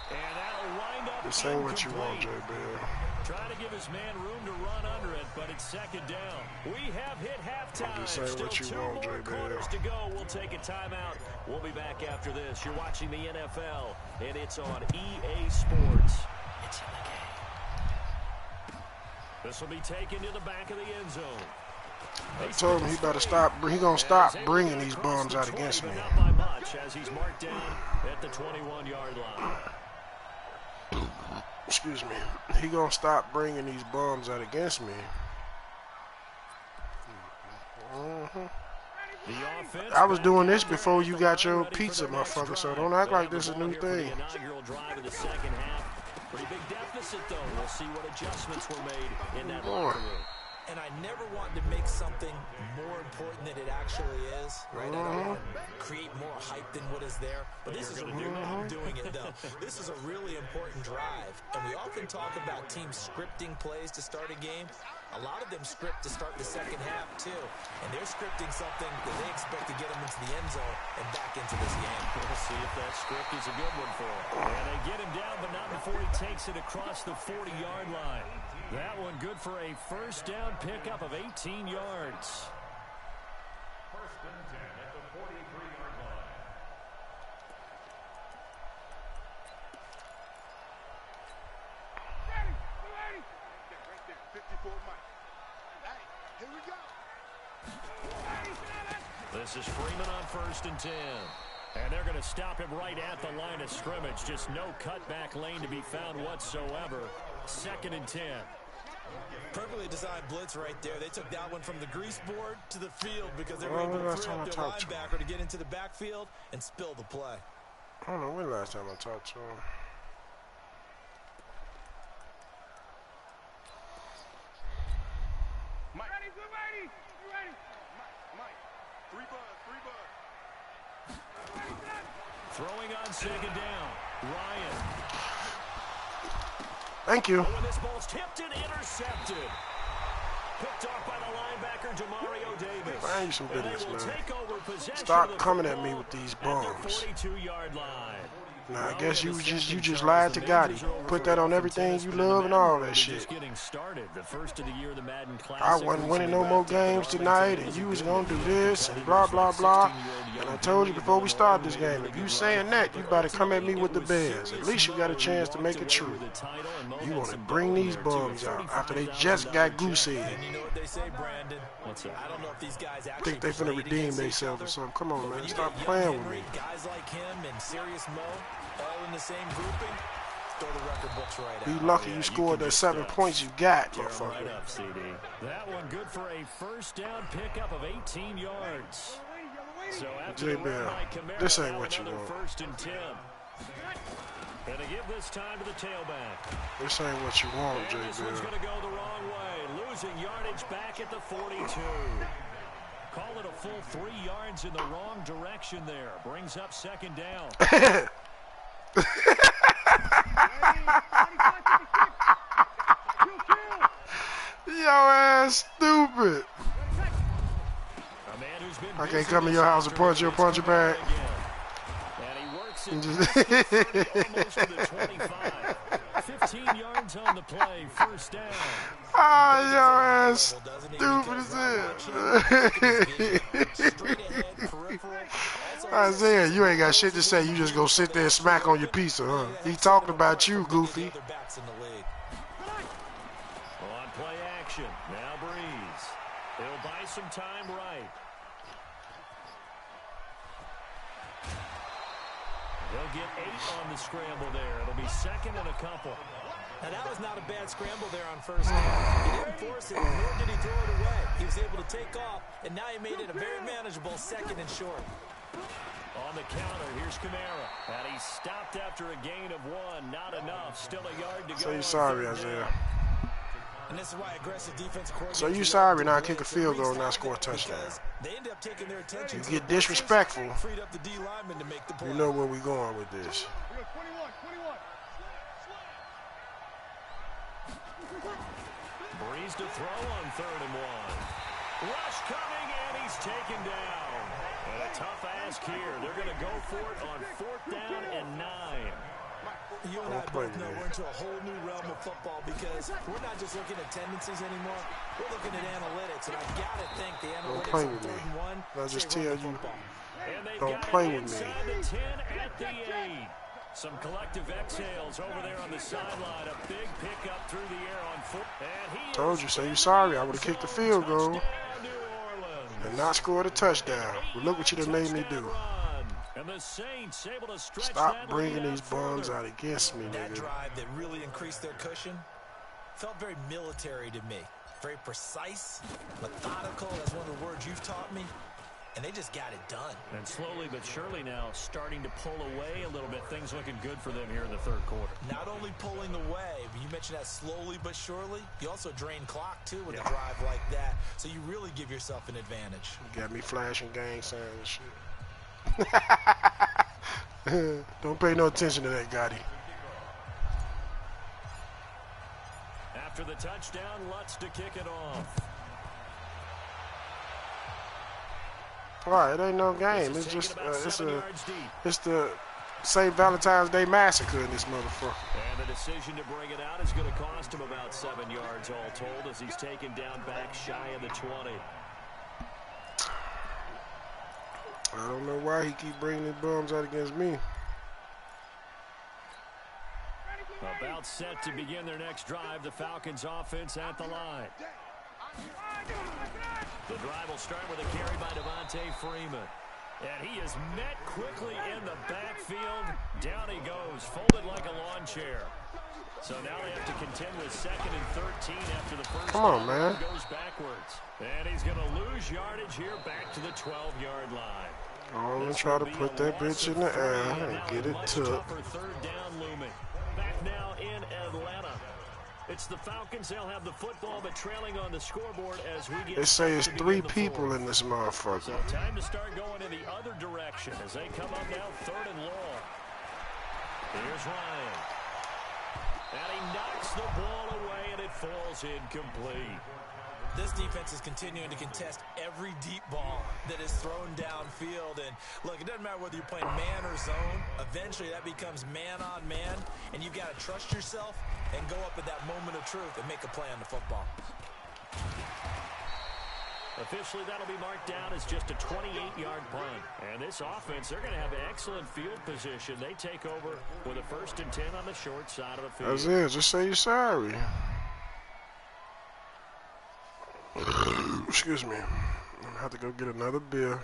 And that'll wind up. This ain't what you want, J. Bill. Trying to give his man room to run under it, but it's second down. We have hit halftime. This ain't what you Still want, two more J. quarters Bill. to go. We'll take a timeout. We'll be back after this. You're watching the NFL, and it's on EA Sports. It's in the game. This will be taken to the back of the end zone. I told him he better stop. He gonna stop bringing these bums out against me. Not by much as he's marked down at the 21-yard line. Excuse me. He gonna stop bringing these bums out against me. I was doing this before you got your pizza, motherfucker. So don't act like this is a new thing. Pretty big deficit, though. We'll see what adjustments were made in that locker room. And I never want to make something more important than it actually is, right? I don't want to create more hype than what is there. But this is doing it, though. This is a really important drive. And we often talk about teams scripting plays to start a game. A lot of them script to start the second half, too. And they're scripting something that they expect to get them into the end zone and back into this game. We'll see if that script is a good one for him. And they get him down, but not before he takes it across the 40-yard line. That one good for a first down pickup of 18 yards. First and 10 at the 43-yard line. Ready. Right there, 54 Mike. Hey, here we go. This is Freeman on first and 10. And they're going to stop him right at the line of scrimmage. Just no cutback lane to be found whatsoever. Second and 10. Perfectly designed blitz right there. They took that one from the grease board to the field because they were able to free up their linebacker to get into the backfield and spill the play. I don't know when last time I talked to him. Mike. Ready, we're ready. You ready? Mike. Three bud. Throwing on second down. Ryan. Thank you. Oh, and this ball's tipped and intercepted. Picked off by the linebacker, Demario Davis. Find you some business, man. Stop Stop coming at me with these bums. 42-yard line. Nah, I guess you just lied to Gotti. Put that on everything you love and all that shit. Getting started. The first of the year, the Madden Classic. I wasn't winning no more games tonight, and you was gonna do this and blah blah blah. And I told you before we started this game, if you saying that, you better come at me with the Bears. At least you got a chance to make it true. You want to bring these bums out after they just got goose-egged. And you know what they say, Brandon? What's that? I don't know if these guys actually Think they finna redeem themselves or something. Come on, man, stop playing with me. Guys like him and Serious Mo, all in the same grouping, throw the record books right Be out. lucky you scored the 7 points you got, motherfucker. Right up, CD. That one good for a first down pickup of 18 yards. So after the run by Kamara, this ain't what you another want. first and 10. And they give this time to the tailback. This ain't what you want, And this one's J-Bill. going to go the wrong way. Losing yardage back at the 42. Call it a full 3 yards in the wrong direction there. Brings up second down. Yo ass stupid. A man who's been I can't come in your house and punch your bag. And he works it almost to the 25. 15 yards on the play, first down. Ah, your ass stupid as hell. Isaiah, you ain't got shit to say. You just go sit there and smack on your pizza, huh? He talking about you, Goofy. On play action, now Breeze. He'll buy some time right. They'll get 8 on the scramble there. It'll be second and a couple. Now that was not a bad scramble there on first down. He didn't force it, nor did he throw it away. He was able to take off, and now he made it a very manageable second and short. On the counter, here's Kamara. And he stopped after a gain of 1. Not enough. Still a yard to go. So you sorry, Isaiah. And this is why aggressive defense. So you sorry now kick a field goal and not score a touchdown. They end up taking their attention. You get disrespectful. Freed up the D lineman to make the play. You know where we going with this. He's to throw on 3rd and 1. Rush coming, and he's taken down. And a tough ask here. They're going to go for it on 4th down and 9. You and I both know we're into a whole new realm of football because we're not just looking at tendencies anymore. We're looking at analytics, and I got to think the analytics play on with 3rd and 1. I'll just tell you, And don't play with me. The 10 at the 8. Some collective exhales over there on the sideline. A big pickup through the air on 4. And he Told you, say you're sorry. I would have kicked the field goal and not scored a touchdown. But look what you done made me do. And the Saints able to stretch Stop that bringing lead these out bums further. out against me, That nigga. drive that really increased their cushion felt very military to me. Very precise, methodical, that's one of the words you've taught me. And they just got it done. And slowly but surely now starting to pull away a little bit. Things looking good for them here in the 3rd quarter. Not only pulling away, but you mentioned that slowly but surely. You also drain clock, too, with a drive like that. So you really give yourself an advantage. You got me flashing gang signs and shit. Don't pay no attention to that, Gotti. After the touchdown, Lutz to kick it off. All right, it ain't no game. It's just it's the St. Valentine's Day massacre in this motherfucker. And the decision to bring it out is going to cost him about 7 yards all told as he's taken down back shy of the 20. I don't know why he keep bringing his bums out against me. About set to begin their next drive, the Falcons offense at the line. The drive will start with a carry by Devontae Freeman. And he is met quickly in the backfield. Down he goes, folded like a lawn chair. So now they have to contend with 2nd and 13 after the first. Come on, man. Goes backwards. And he's going to lose yardage here back to the 12-yard line. I'm going to try to put that bitch in the air and get it took. 3rd down looming. Back now in Atlanta. It's the Falcons. They'll have the football, but trailing on the scoreboard as we get. They say it's to 3 begin the people 4th. in this motherfucker. So time to start going in the other direction as they come up now 3rd and long. Here's Ryan. And he knocks the ball away, and it falls incomplete. This defense is continuing to contest every deep ball that is thrown downfield. And look, it doesn't matter whether you're playing man or zone. Eventually, that becomes man on man. And you've got to trust yourself and go up at that moment of truth and make a play on the football. Officially, that'll be marked down as just a 28-yard punt. And this offense, they're going to have excellent field position. They take over with a 1st and 10 on the short side of the field. That's it. Just say you're sorry. Excuse me. I'm going to have to go get another beer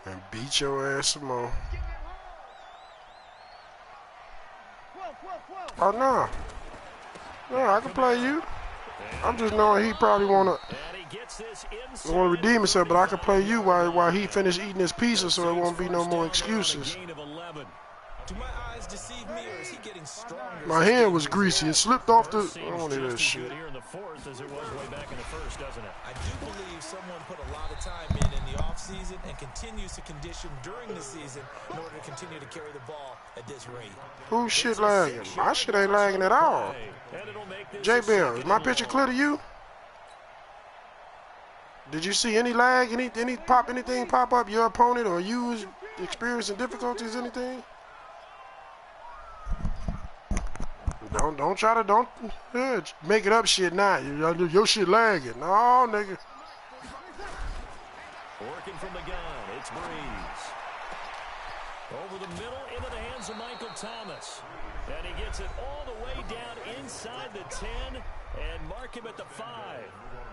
and beat your ass some more. Oh, no. No, I can play you. I'm just knowing he probably want to redeem himself, but I can play you while he finish eating his pizza so there won't be no more excuses. Do my eyes deceive me, or is he getting stronger? My hand was greasy. It slipped off the... I don't need that shit. Here in the 4th as it was way back in the 1st, doesn't it? I do believe someone put a lot of time in the offseason and continues to condition during the season in order to continue to carry the ball at this rate. Who's shit lagging? My shit ain't lagging at all. J-Bill, is my picture clear to you? Did you see any lag? Anything pop up? Your opponent or you experiencing difficulties? Anything? Don't try to make it up shit now. Your shit lagging. No, nigga. Working from the gun, it's Breeze. Over the middle, into the hands of Michael Thomas. And he gets it all the way down inside the 10 and mark him at the 5.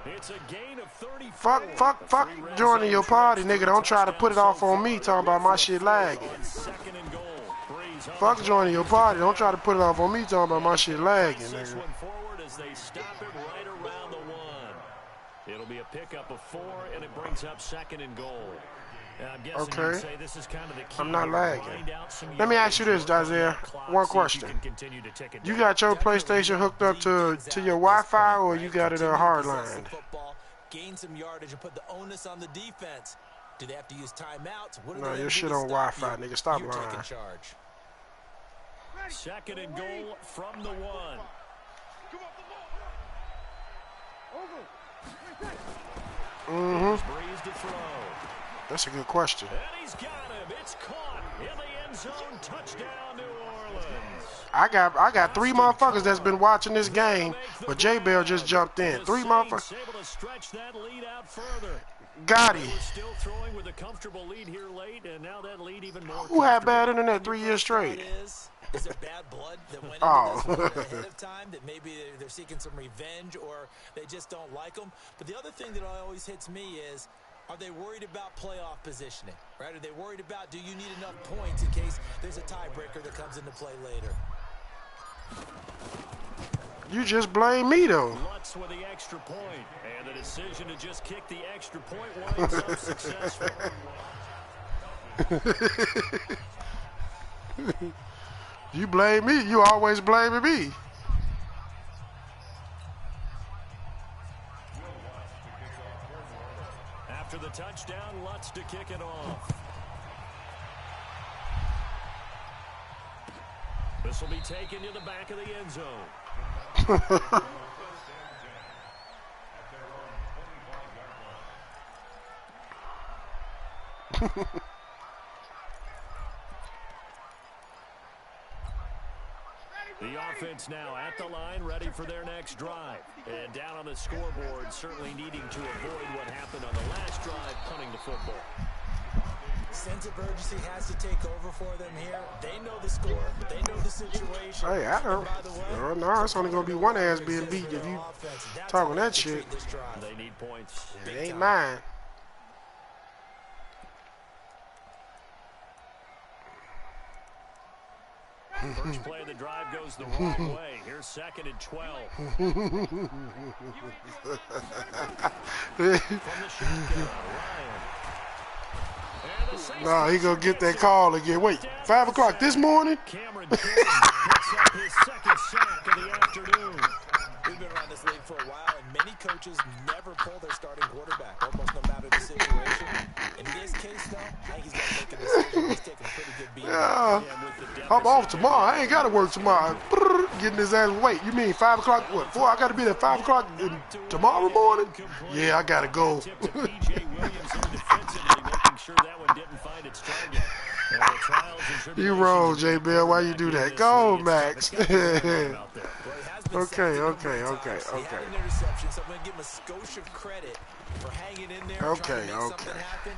It's a gain of 34. Fuck joining your party, nigga. Don't try to put it off on me talking about my shit lagging. 2nd and goal. Fuck joining your party. Don't try to put it off on me talking about my shit lagging, nigga. One forward as they stop it right around the 1. It'll be a pickup of 4, and it brings up 2nd and goal. I'm guessing okay. Say this is kind of the key. I'm not lagging. Let me ask you this, Isaiah. One question. You got your PlayStation hooked up to your Wi-Fi, or you got it hardlined? Gain some yardage and put the onus on the defense. Do they have to use timeouts? No, your shit on Wi-Fi, nigga. Stop lying. 2nd and goal from the 1. Breeze to throw. That's a good question. And he's got him. It's caught in the end zone. Touchdown, New Orleans. I got 3 motherfuckers that's been watching this game, but J-Bell just jumped in. 3 motherfuckers. Able to stretch that lead out further. Got They him. were still throwing with a comfortable lead here late, and now that lead even more. Who had bad comfortable. internet 3 years straight? Is there bad blood that went Oh. into this one ahead of time, that maybe they're seeking some revenge or they just don't like them? But the other thing that always hits me is, are they worried about playoff positioning, right? Are they worried about, do you need enough points in case there's a tiebreaker that comes into play later? You just blame me though. Lutz with the extra point, and the decision to just kick the extra point winds up successful. You blame me. You always blaming me. After the touchdown, Lutz to kick it off. This will be taken to the back of the end zone. The offense now at the line, ready for their next drive. And down on the scoreboard, certainly needing to avoid what happened on the last drive, punting the football. Sense of urgency has to take over for them here. They know the score. They know the situation. Hey, I don't. No, it's only gonna be one ass being beat if you talking that shit. They need points. It ain't mine. First play of the drive goes the wrong way. Here's 2nd and 12. From the shotgun, Ryan. Nah, he gonna get that call again. Wait, 5 o'clock this morning? Cameron Jordan picks up his 2nd sack of the afternoon. We've been around this league for a while, and many coaches never pull their starting quarterback, almost no matter the situation. In this case, though, I think he's got to make a decision. He's taking a pretty good beat. Yeah. I'm off tomorrow. I ain't gotta work tomorrow. Brrr, getting his ass. Wait, you mean 5 o'clock? What? 4? I gotta be there 5 o'clock tomorrow morning? Yeah, I gotta go. Tip to P.J. Williams there defensively, making sure that one didn't find its target. And the trials and tribulations You wrong, J. Bill. Why you do that? Go, Max. Okay. He had an interception, so I'm going to give him a skosh of credit for hanging in there, trying to make something happen,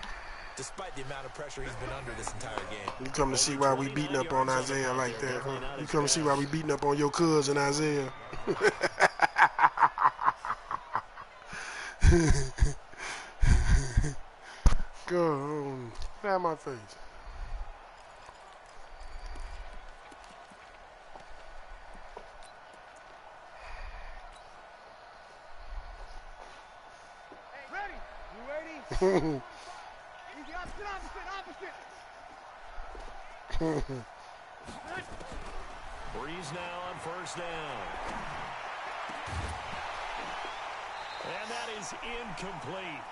despite the amount of pressure he's been under this entire game. You come to see why we beating up on Isaiah like that, huh? You come to see why we beating up on your cousin Isaiah. Go on. Get out of my face. Ready? You ready? Easy, opposite. Breeze now on 1st down. And that is incomplete.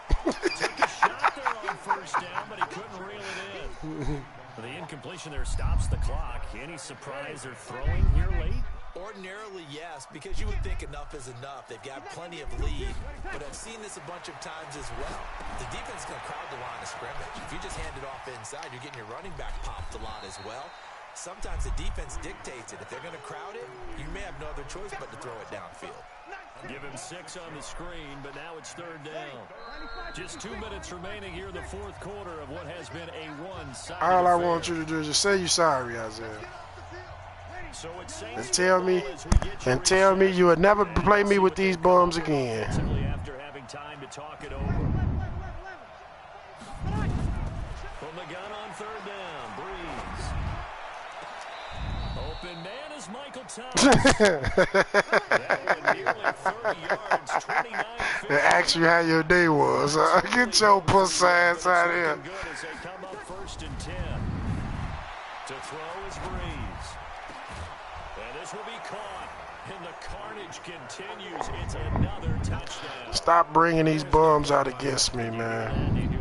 Took a shot there on 1st down, but he couldn't reel it in. The incompletion there stops the clock. Any surprise they're throwing here late? Ordinarily, yes, because you would think enough is enough. They've got plenty of lead, but I've seen this a bunch of times as well. The defense is going to crowd the line of scrimmage. If you just hand it off inside, you're getting your running back popped a lot as well. Sometimes the defense dictates it. If they're going to crowd it, you may have no other choice but to throw it downfield. Give him 6 on the screen, but now it's 3rd down. Just 2 minutes remaining here in the 4th quarter of what has been a one-sided All I affair. want you to do is just say you sorry, Isaiah. So it's Saints And tell me, football as we get your you would never play me with these bums again. after having time to talk it over. From the gun on 3rd down, Breeze. Open man is Michael Thomas. That one nearly 30 yards, 29-50. They ask you how your day was. Get your pussy ass out of here. Good as they come up 1st and 10. To throw is Breeze. And this will be caught. And the carnage continues. It's another touchdown. Stop bringing these bums out against me, man.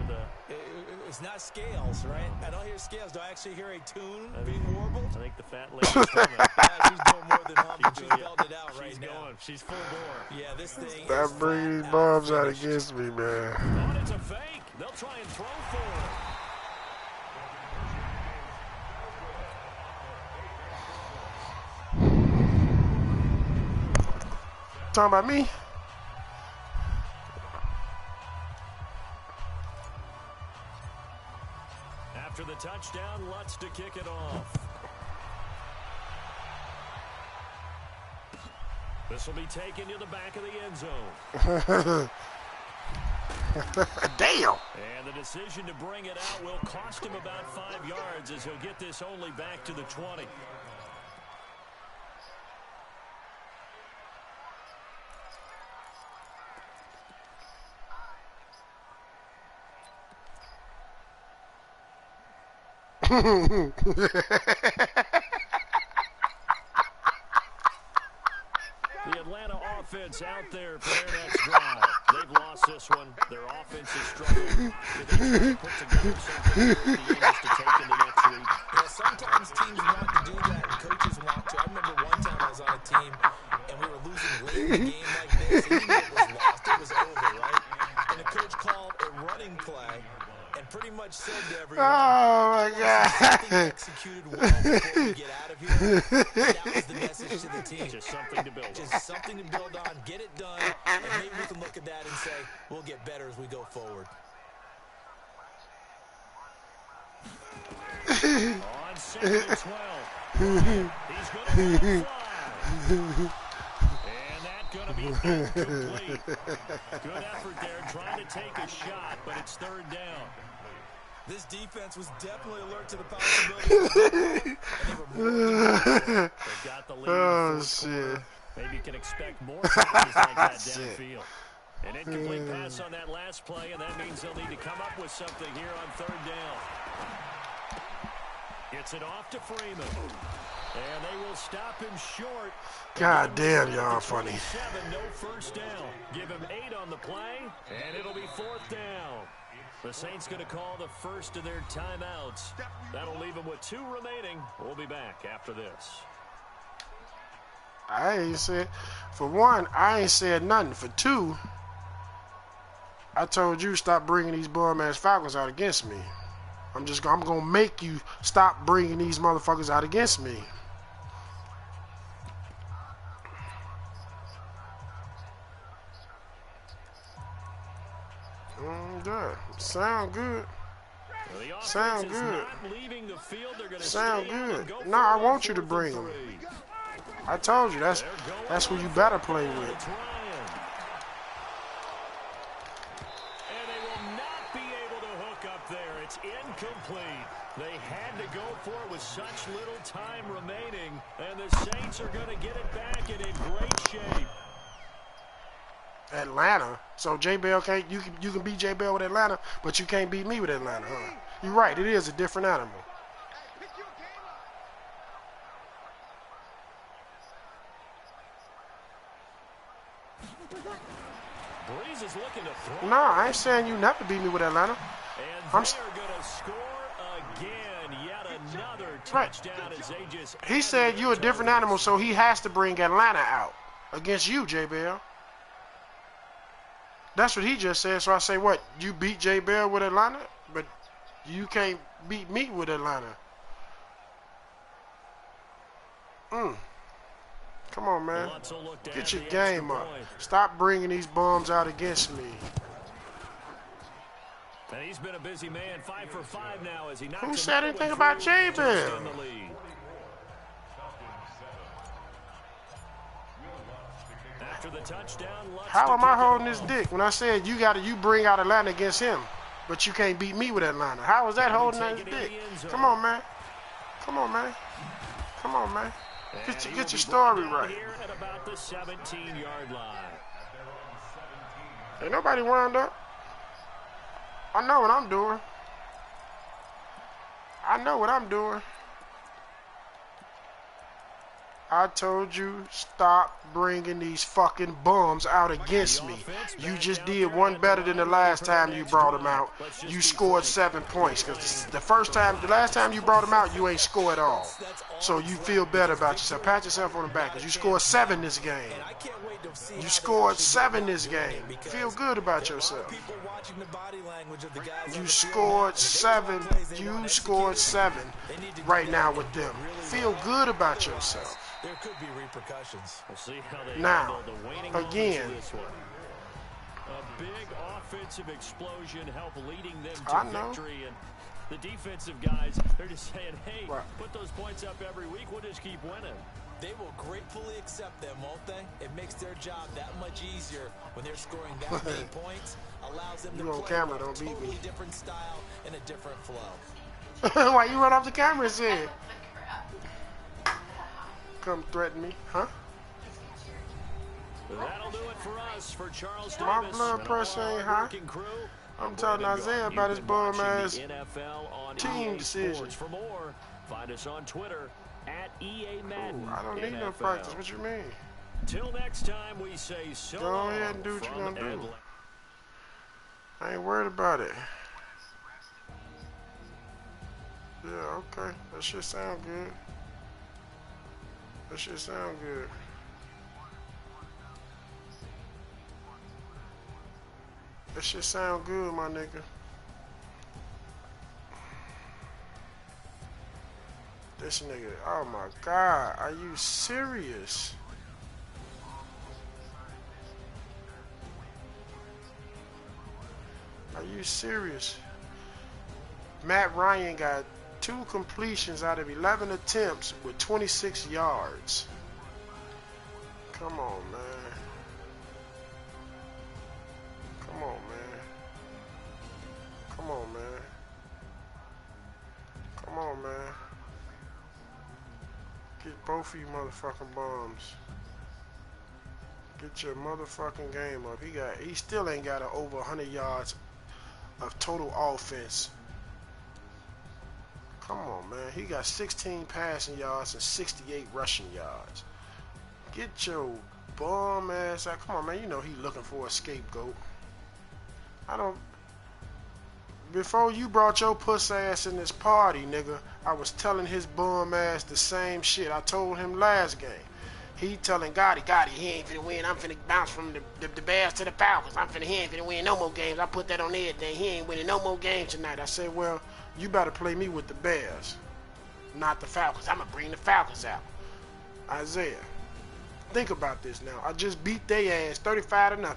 It's not scales, right? I don't hear scales. Do I actually hear a tune being warbled? I think the fat lady's coming. Yeah, she's doing more than humming. She's belting it out right She's now. going. She's full bore. Yeah, this thing Stop is bringing these flat bombs out finished. against me, man. Oh, it's a fake. They'll try and throw for it. Talking about me? After the touchdown, Lutz to kick it off. This will be taken to the back of the end zone. Damn. And the decision to bring it out will cost him about 5 yards as he'll get this only back to the 20. The Atlanta offense out there for their next drive. They've lost this one. Their offense is struggling. They try to put together something here at the end just to take into next week. Yeah, sometimes teams want to do that and coaches want to. I remember one time I was on a team and we were losing late in the game like this and even if it was lost, it was over, right? And the coach called a running play and pretty much said to everyone, Oh my God. executed well before we get out of here. That was the message to the team. Just something to build on. Just something to build on, get it done, and maybe we can look at that and say, we'll get better as we go forward. On 2nd and 12. He's going to fly. And that's going to be incomplete. Good effort there, trying to take a shot, but it's 3rd down. This defense was definitely alert to the possibility. They've got the lead. Oh, shit. Maybe you can expect more changes like that downfield. An incomplete pass on that last play, and that means they'll need to come up with something here on 3rd down. Gets it off to Freeman. And they will stop him short. God damn, y'all funny. 27, no first down. Give him 8 on the play, and it'll be 4th down. The Saints going to call the first of their timeouts. That'll leave them with 2 remaining. We'll be back after this. I ain't said, for one, I ain't said nothing. For 2, I told you stop bringing these bum-ass Falcons out against me. I'm gonna make you stop bringing these motherfuckers out against me. Good. Sound good. Sound good. Sound good. No, I want you to bring them. I told you that's who you better play with. And they will not be able to hook up there. It's incomplete. They had to go for it with such little time remaining, and the Saints are going to get it back and in great shape. Atlanta. So J Bell can't. You can beat J Bell with Atlanta, but you can't beat me with Atlanta, huh? You're right. It is a different animal. Breeze is looking to throw. No, I ain't saying you never beat me with Atlanta. And I'm they're going to score again. Yet another Right. touchdown as they just. He said you're a different animal, so he has to bring Atlanta out against you, J Bell. That's what he just said. So I say, what? You beat J Bell with Atlanta, but you can't beat me with Atlanta. Come on, man. Get your game up. Stop bringing these bums out against me. And he's been a busy man, 5 for 5 now as he knocks. Who said anything about J Bell? After the touchdown, how am I holding this dick when I said you bring out Atlanta against him, but you can't beat me with Atlanta? How is that holding his dick? Come on, man. Come on, man. Come on, man. Get your story right. Here at about the 17-yard line. Ain't nobody wound up. I know what I'm doing. I know what I'm doing. I told you, stop bringing these fucking bums out against me. You just did one better than the last time you brought them out. You scored 7 points. Because the last time you brought them out, you ain't scored at all. So you feel better about yourself. Pat yourself on the back because you scored 7 this game. You scored 7 this game. Feel good about yourself. You scored 7. You scored 7 right now with them. Feel good about yourself. There could be repercussions. We'll see how they Now, handle the waning again, moments of this one. A big offensive explosion helped leading them to victory, and the defensive guys, they're just saying, hey, put those points up every week, we'll just keep winning. They will gratefully accept them, won't they? It makes their job that much easier when they're scoring that many points. Allows them to you on play camera, a don't beat totally me. different style and a different flow. Why you run off the camera and said? Come threaten me, huh? That'll do it for us. For Charles My Davis, blood pressure ain't high. I'm telling Isaiah about his bum ass team decision. For more, find us on Twitter at EA Madden. Ooh, I don't need no NFL. practice. What you mean? Till next time, we say so. Go ahead and do what you're gonna do. I ain't worried about it. Yeah, okay. That shit sound good. That shit sound good. That shit sound good, my nigga. This nigga, oh my God, are you serious? Are you serious? Matt Ryan got 2 completions out of 11 attempts with 26 yards. Come on, man. Come on, man. Come on, man. Come on, man. Get both of you motherfucking bums. Get your motherfucking game up. He still ain't got over 100 yards of total offense. Come on, man. He got 16 passing yards and 68 rushing yards. Get your bum ass out. Come on, man. You know he looking for a scapegoat. Before you brought your puss ass in this party, nigga, I was telling his bum ass the same shit I told him last game. He telling Gotti, he ain't finna win. I'm finna bounce from the Bears to the Falcons. He ain't finna win no more games. I put that on everything. He ain't winning no more games tonight. I said, well, you better play me with the Bears, not the Falcons. I'm gonna bring the Falcons out. Isaiah, think about this now. I just beat their ass 35-0.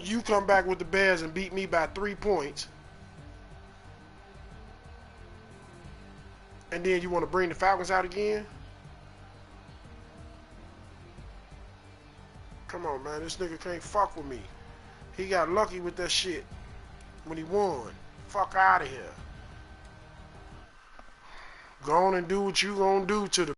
You come back with the Bears and beat me by 3 points. And then you want to bring the Falcons out again? Come on, man. This nigga can't fuck with me. He got lucky with that shit when he won. Fuck out of here. Go on and do what you gonna do to the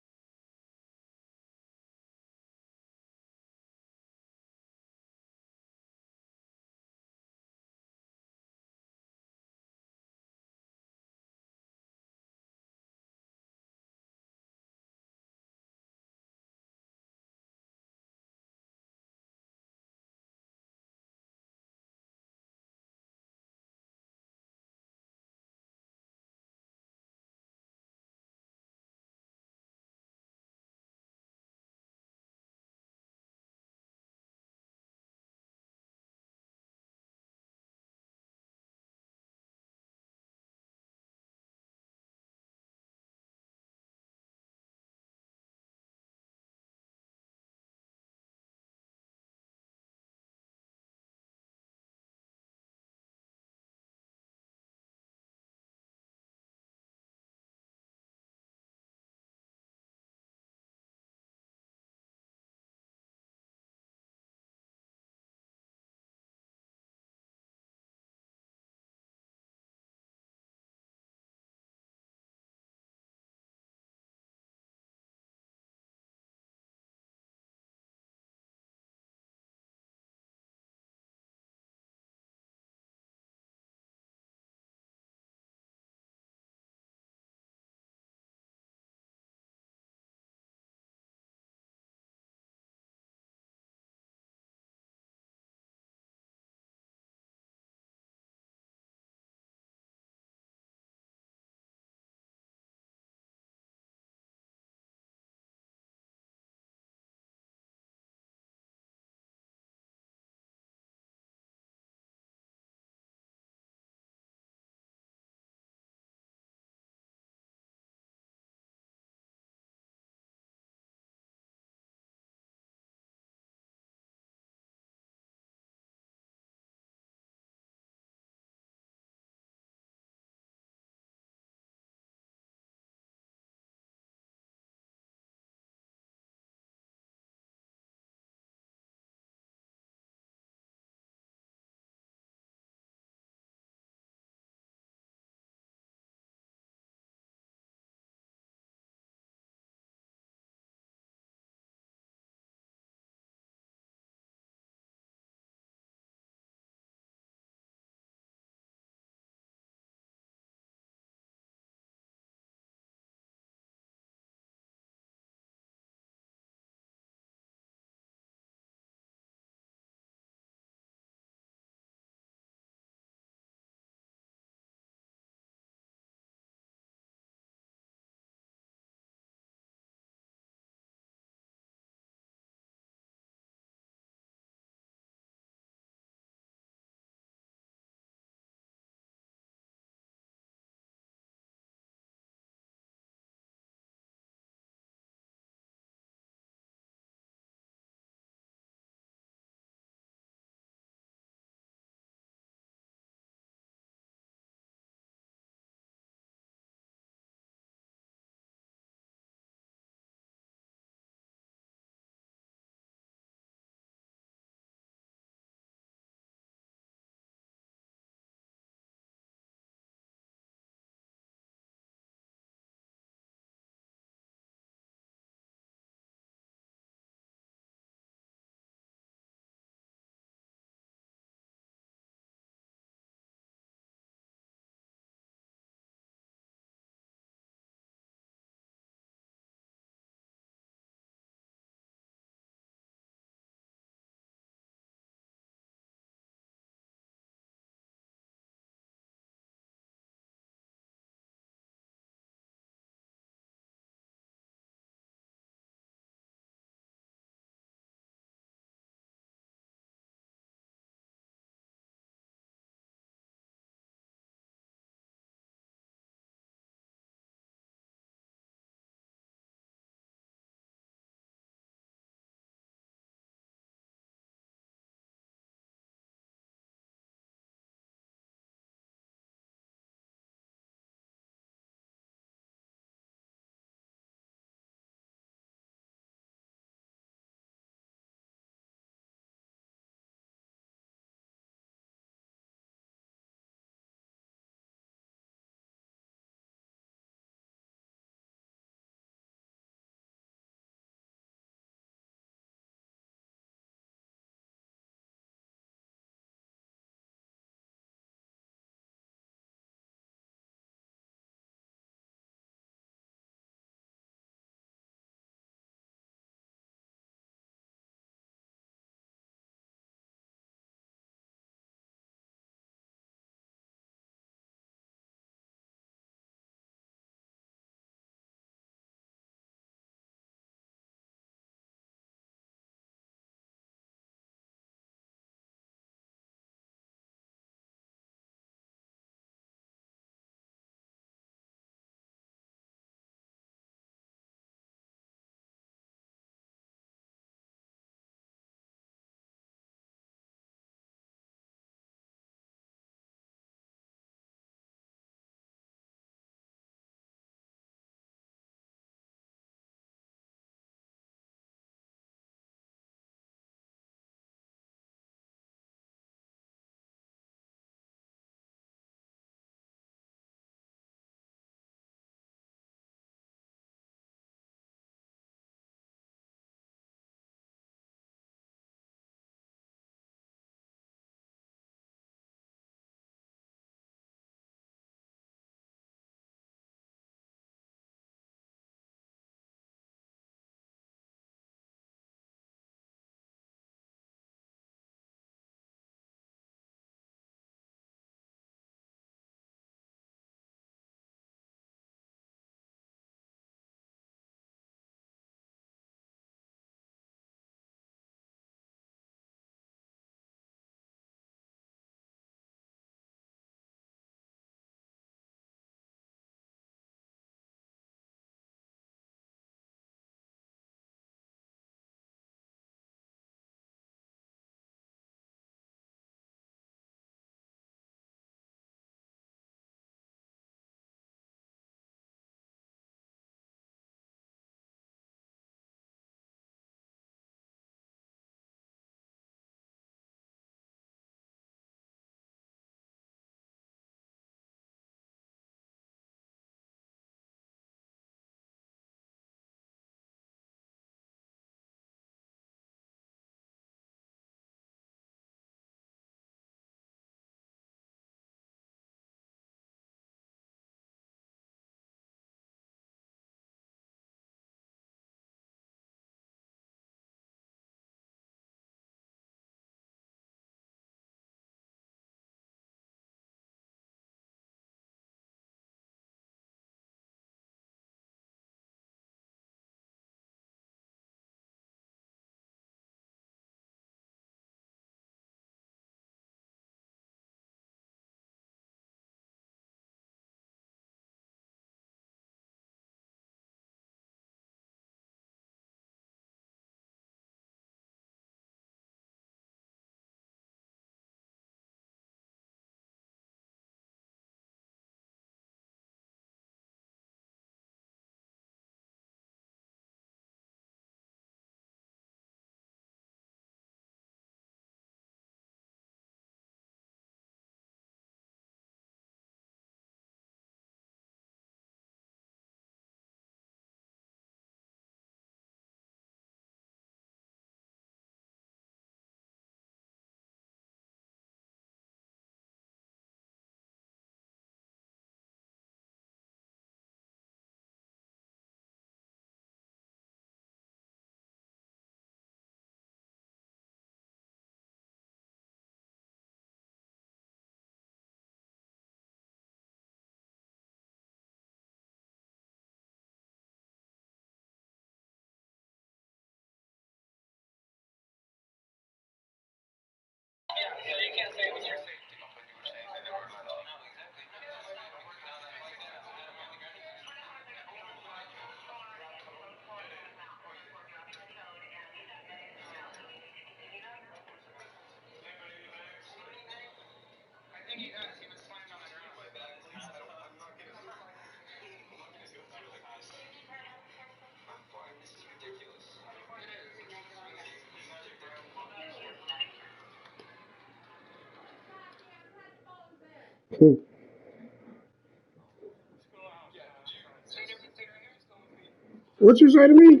What you say to me?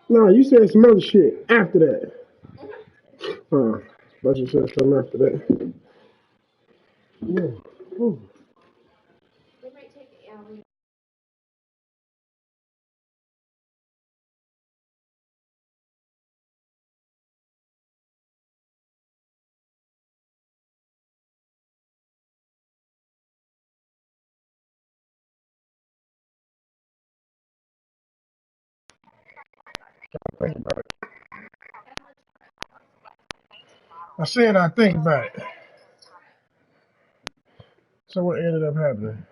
No, you said some other shit after that. But you said something after that. Yeah. Ooh. Think about it. I said I think about it. So what ended up happening?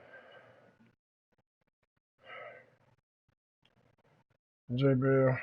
J Bell.